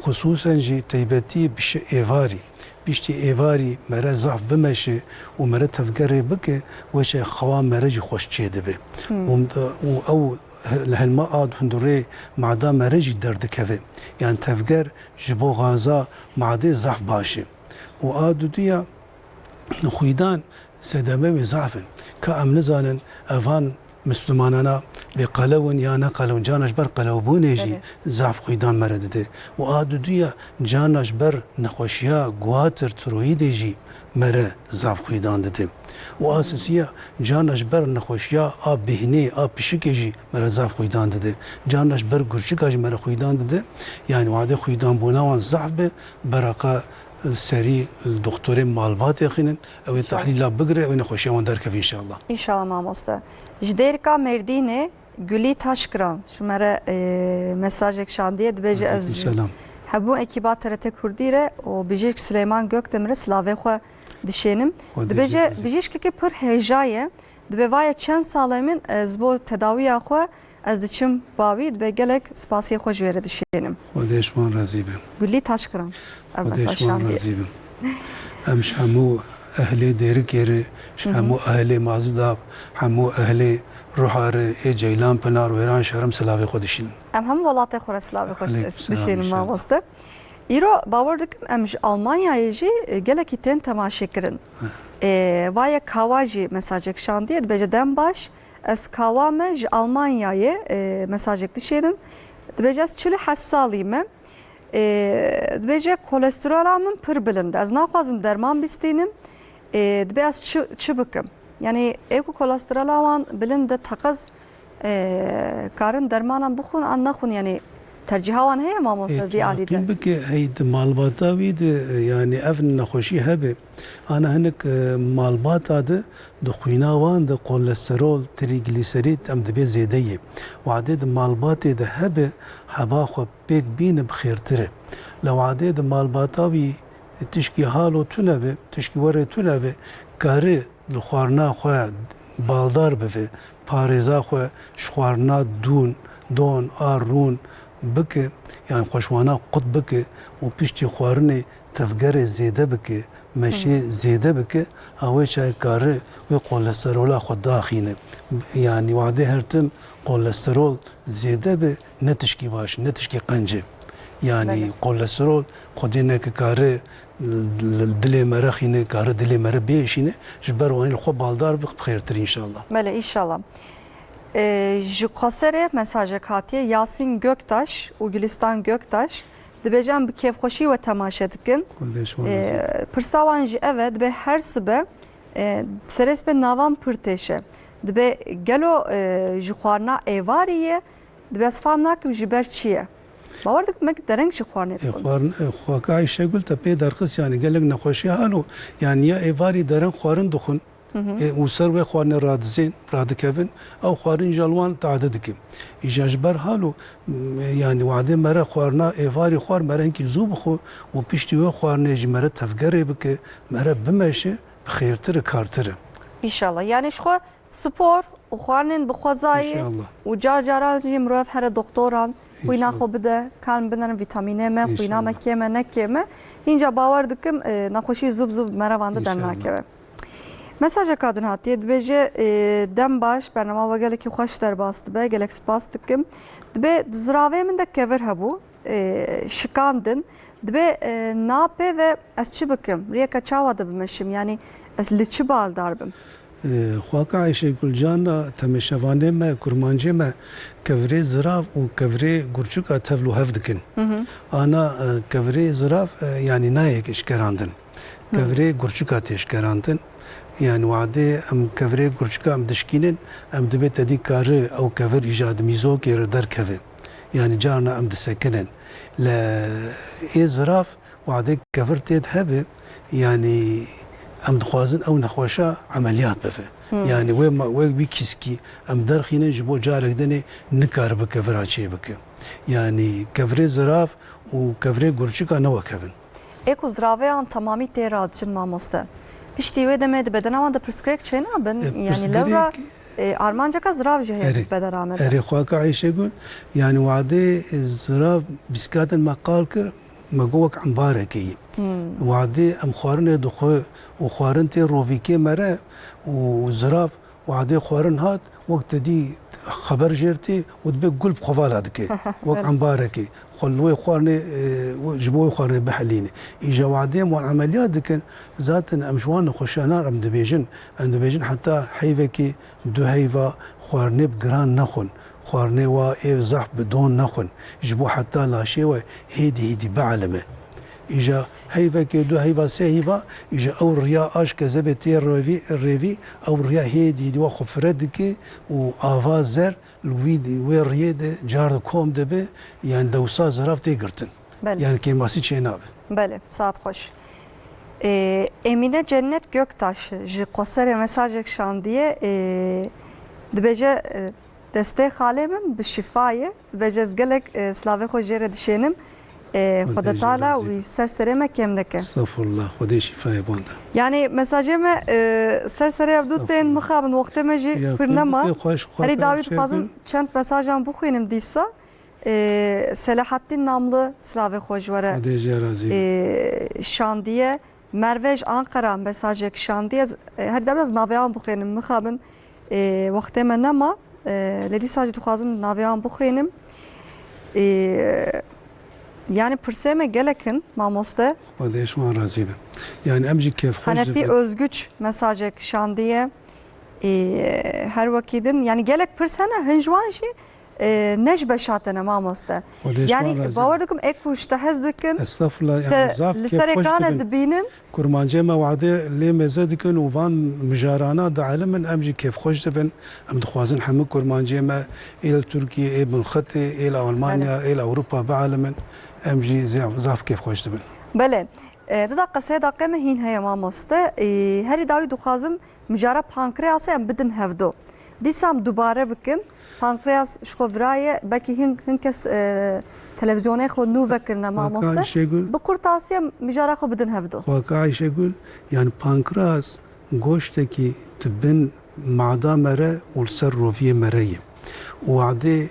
خصوصا جي تيبتي بش ايفاري بيشتي ايفاري مرا زعف بمشي ومرا تفقري بك وش خوان مرجي خوش تشيدبه او لهالما عاد هندوري معدا مرجي درد كذا يعني تفقر جبو غازا معدي زعف باشي وآدو ديا خويدان سدمه و ضعفن كأم نزانن أفان مسلماننا بقلون یا نه قلون جانش بر قلوبونه جی ضعف خویدان مرده و آدودویا جانش بر نخوشیا گواتر ترویده جی مره ضعف خویدان ده و اساسیه جانش بر نخوشیا آب بهنه آب پشکه جی مره ضعف خویدان ده جانش بر گرچکا جی مره خویدان ده یعنی وعده خویدان بوناوان ضعف به برقه سری الدكتور مالبات يخينن او التحليل بقرا او نخوشي وان دركب ان شاء الله İnşallah mamosta. Jderka Merdine Gülî Taşkıran. Şumara mesaj ekşandiye dibece ez. Selam. Hebu ekibat TRT Kurdire o bijek Süleyman Gökdemir'e slavê xwe dişênim. Dibece bijişkeke pir hejaye dibe vaya çend salê min ez bo tedawiya xwe ez diçim bavî dibe gelek spasiye xwe ji wê re dişênim. وديشوان راضي بم Gülî Taşkıran. Ev mesaj وديشوان şandiye. راضي بم امش حمو اهلي ديرك يري حمو اهلي مازداق حمو اهلي روحار اي جيلان بنار ويران شرم سلاوي خودشين Em hemû welatê xwe re slavê xwe Aleyküm selam, dişênim inşallah. mamosta. Îro bawer dikim em ji Almanyayê jî gelekî tên temaşe kirin. Vaya kawa jî mesajek şandiye dibêje dem baş ez kawa me ji Almanyayê mesajek dişênim. Dibêje ez 47 salî me. Dibêje kolesterola min pir bilind. Ez naxwazim derman bîstînim. Dibe ez çi bikim? Yani ev ku kolesterola wan bilind de teqez karin dermanan bixwin an naxwin yani terciha wan heye mamosta vî alî de. بك هيد مالباتا ويد يعني افن نخوشي هبه انا هنك مالبات هذا دخوينا وان ده كوليسترول تريغليسيريد ام دبي زيديه وعدد مالبات ده هبه حباخو بيك بين بخيرتره لو عدد مالباتا وي تشكي حالو تلبه تشكي وري تلبه كاري لخوارنا خو بالدار بفه پاريزا خو شخوارنا دون آرون بکه یعنی خوشوانا قد بکه و پشتی خوارنه تفگر زیده بکه مشی زیده بکه هوای چای کاره و کلسترول خود داخینه یعنی وعده هرتم کلسترول زیده به نتشکی باش نتشکی قنجه یعنی کلسترول خودینه که کاره دل مرخینه کاره دل مر بیشینه جبر وانی خوب بالدار بخیرتر انشالله Mele inşallah. Ji Koserê mesajek hatiye Yasin Göktaş û Gülistan Göktaş dibêjin bi kêfxweşî we temaşe dikin. Pirsa wan jî ev e dibe her sibe serê be navan pir têşe. Dibe gelo ji xwarina êvarî ye dibe ez fam nakim ji ber çi ye. باور dikim me dereng ji xwarinê dikin. خواکه عیشه گل تا پی درخص یعنی گلگ نخوشی حالو یعنی یا ایواری درن خوارن دخون و سر و خوارن رادزین رادکوین او خوارن جلوان تعدد کم ایجاجبر حالو یعنی وعده مره خوارنا ایواری خوار مره انکی زوب خو و پیشتی و خوارنه جی مره تفگره بکه مره بمشه بخیرتر کارتره İnşallah. Yani şu spor û xwarinên bi xwezayê İnşallah. û car caran jî mirov here doktoran xwîna xwe bide kan binin vîtamînê me xwîna me kê me nekê me hînca bawer dikim nexweşî zûb merevan de dernakeve. Mesajek adin hatiye dibêje dem baş bernama ve gelekî xweş derbas dibe gelek spas dikim dibe ziravê min de kevir hebû şikandin dibe nape ve ez çi bikim rêyeka çawa de bimeşim yani ez li çi baldar bim. خواکه عیشه گل جانا تمشوانه ما کرمانجه ما کفری زراف و کفری گرچوکا تفلو هفدکن آنا کفری زراف یعنی نایک اشکراندن کفری گرچوکا تشکراندن yani vade em kevre gurçka em dişkinin em dibe tedî karı ew kever îjad mîzokê derkeve yani carna em disekinin le ê ziraf vade kever têd hebe yani em dixwazin ew nexweşa emeliyat bife yani wê wî kîskî em derxînin ji bo carek dinê nikare bi kevera çê bike yani kevrê ziraf û kevrê gurçika ne wekevin. Eko ziraveyan tamamî tê radiçin mamoste. Piştî wê demê di bedena wan de pirsgirêk çê nabin yani lewra armancaka zirav jî heye bedena me de. Erê xwaka Ayşe Gül yani wadê zirav bîskatin me qal kir me got wek embarekê ye. Wadê em xwarinê dixwe û xwarin tê rovîkê mere û zirav وعدي خوارن هات وقت دي خبر جيرتي ودبي قلب خوال هذيك وقت عمباركي خلوي خوارني جبوي خوارني بحليني إجا وعديم والعمليات ديك ذات أمشوان خوشانا عند بيجن حتى حيفكي دو هيفا خوارني بقران نخن خوارني وا إيه زح بدون نخن جبو حتى لا شيء هيدي بعلمه إجا هيفا كيدو هيفا سهيفا إجا أو ريا أش كذبتي الريفي أو ريا هيدي دوا خفردك وآفازر الويدي ويريد جار كوم دبي يعني دوسا زراف تيقرتن يعني كيماسي شينابه بله saat hoş. Emine Cennet Göktaş ji qosere mesajek şandiye dibece deste xalemin bi şifaye dibece gelek slave xo jere dişenim Xweda Teala wî ser serê me kêm dike. Estağfurullah, Xwedê şifayê banda. Yani mesajê me ser serê ev du tên mixabin wextê me jî pir nema. Herî dawî dixwazim çend mesajan bixwînim dîsa. Selahattin namlı slavê xwe ji were şandiye. Merve ji Ankara mesajek şandiye. Her demez naveyan bixwînim mixabin wextê me nema. Lê dîsa jî dixwazim naveyan bixwînim. Yani pirseme gelekin mamoste. Xwedê razî be. Yani em jî kêfxweş Hanefi Özgüç mesajek şandiye. Her vakidin yani gelek pirsene hinjwan jî ne ji beşatine mamoste. Yani bawer dikim ek kuşta hez dikin. Estağfurullah yani zaf li ser ekranê dibînin. Kurmancê me wadê lê mêze dikin û van mijarana da elimin em jî kêfxweş dibin. Em dixwazin hemû kurmancê me êl Tirkiye, ê bin Xitê, êl Almanya, êl Ewropa bialimin. Em jî zaf kêfxweş dibin. Bele. Diza qeseyê da qême hîn heye mamoste. Herî dawî dixwazim mijara pankreasê em bidin hevdo. Dîsam dubare bikin. Pankreas ji xwe viraye belkî hin kes televizyonê xwe nû vekirine mamoste. Bi kurtasiye mijara xwe bidin hevdo. Xwaka Ayşegül yani pankreas goştekî dibin mada mere û ser roviyê mere ye. û wadê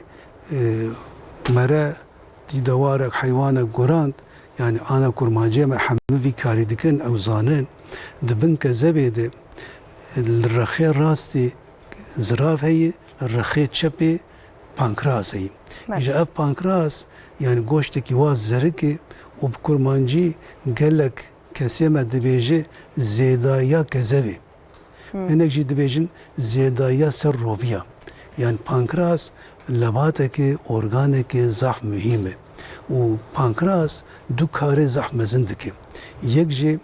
mere dî dewarek heywanek gorand yani ana kurmancê me hemû vî karî dikin ew zanin dibin kezebê de li rexê rastî zirav heye rexê çepê pankreas heye. Ji ev pankreas yani goştekî wa zerikê û bi kurmancî gelek kesê me dibêje zêdaya kezevê. Hinek jî dibêjin zêdaya ser roviya. Yani pankreas lebatekê organekê zaf mühim e. û pankreas du karê zaf mezin dike. Yek jî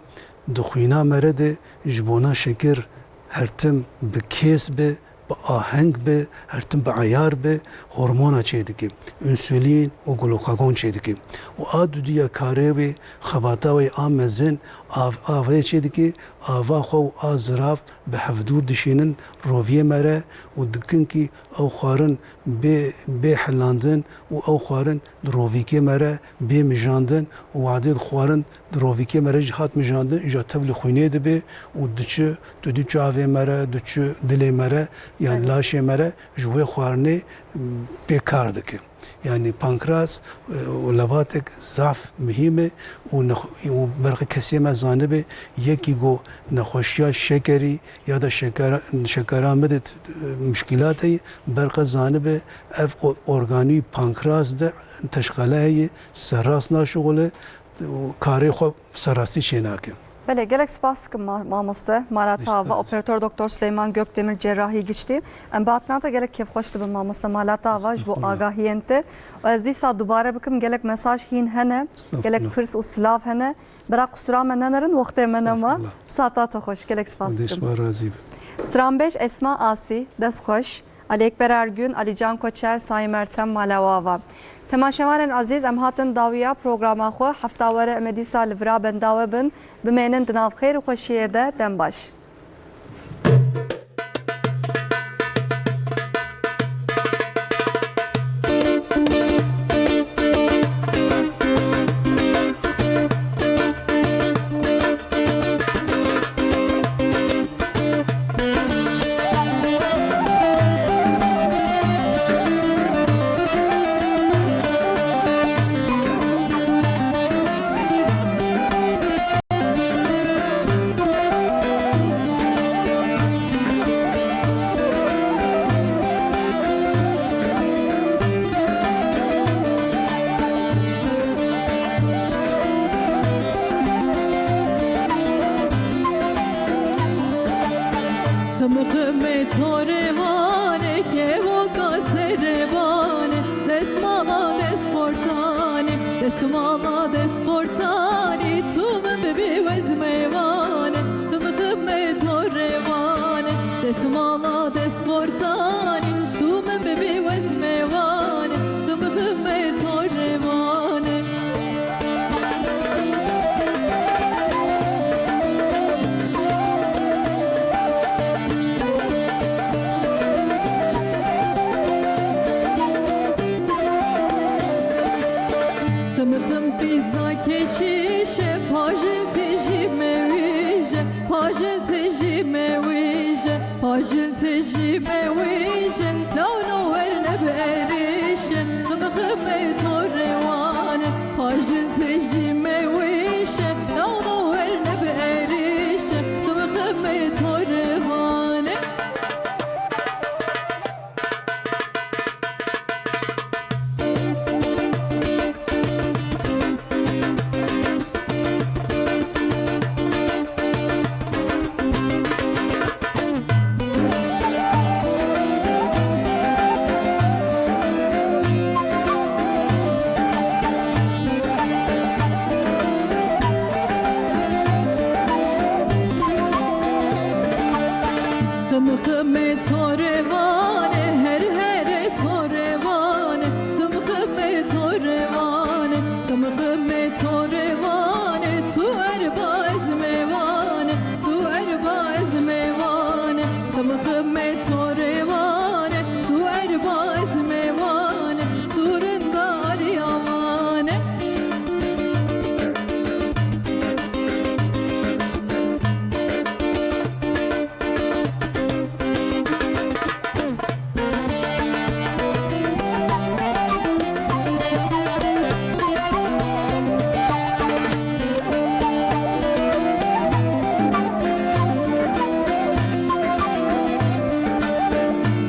di xwîna mere de ji bona şekir hertim bi kês be bi aheng be hertim bi ayar be hormona çê dike. Insülin û glukagon çê dike. û a dudiya karê wê xebata wê a mezin avê çê dike ava xwe û a zirav bi hevdûr dişînin roviyê mere û dikin ki ew xwarin bê hilandin û ew xwarin di rovîkê mere bê mijandin û wadê dixwarin di rovîkê mere jî hat mijandin îja tev li xwînê dibe û diçi tu dî çavê mere diçi dilê mere yani laşê mere ji wê xwarinê bêkar dike. Yani pankreas lebatek zaf mühim e û berxê kesê me zanibe yekî got nexweşiya şekerî ya da şekera me de müşkîlat heye berxê zanibe ev organî pankreas de teşxele heye serrast naşixule karê xwe serrastî çê nake. Bele gelek spas dikim mamoste malata ve operatör doktor Süleyman Gökdemir cerrahi geçti. Em batnata gelek kêfxweş dibin mamoste malata ve ji bo agahiyên te. Ez dîsa dubare bikim gelek mesaj hîn hene gelek pirs û silav hene bira qusura me nenerin wextê me nema sata te xweş gelek spas dikim. Stranbeş Esma Asi dest xweş Ali Ekber Ergün Ali Can Koçer Sayın Mertem Malawava. Temaşevanên azîz em hatin dawiya programa xwe hefta were em dîsa li vira bendawe bin bimênin di nav xêr û xweşiyê de dem baş. خمخمه توروانه که وکا سروانه دسمالا دسپورتانی دسمالا دسپورتانی تو من ببی وزمیوانه خمخمه توروانه دسمالا دسپورتانی تو من ببی وزمیوانه خمخمه توروانه خم پیزا کشیشه پاژل تجی مویجه پاژل تجی مویجه پاژل تجی مویجه لونو ورنه بریشه خم توروانه پاژل تجی مویجه لونو ورنه بریشه خم توروانه خمخمه توروانه هر هر توروانه خمخمه توروانه خمخمه توروانه تو ارباز میوانه تو ارباز میوانه خمخمه توروانه تو ارباز میوانه تو رندار یامانه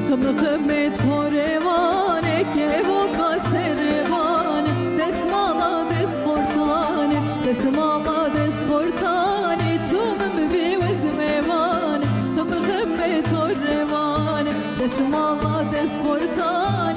خمخمه توروانه که وکا سروانه دسمالا دسپورتانه دسمالا دسپورتانه تو من ببی وزمیوانه خمخمه توروانه دسمالا دسپورتانه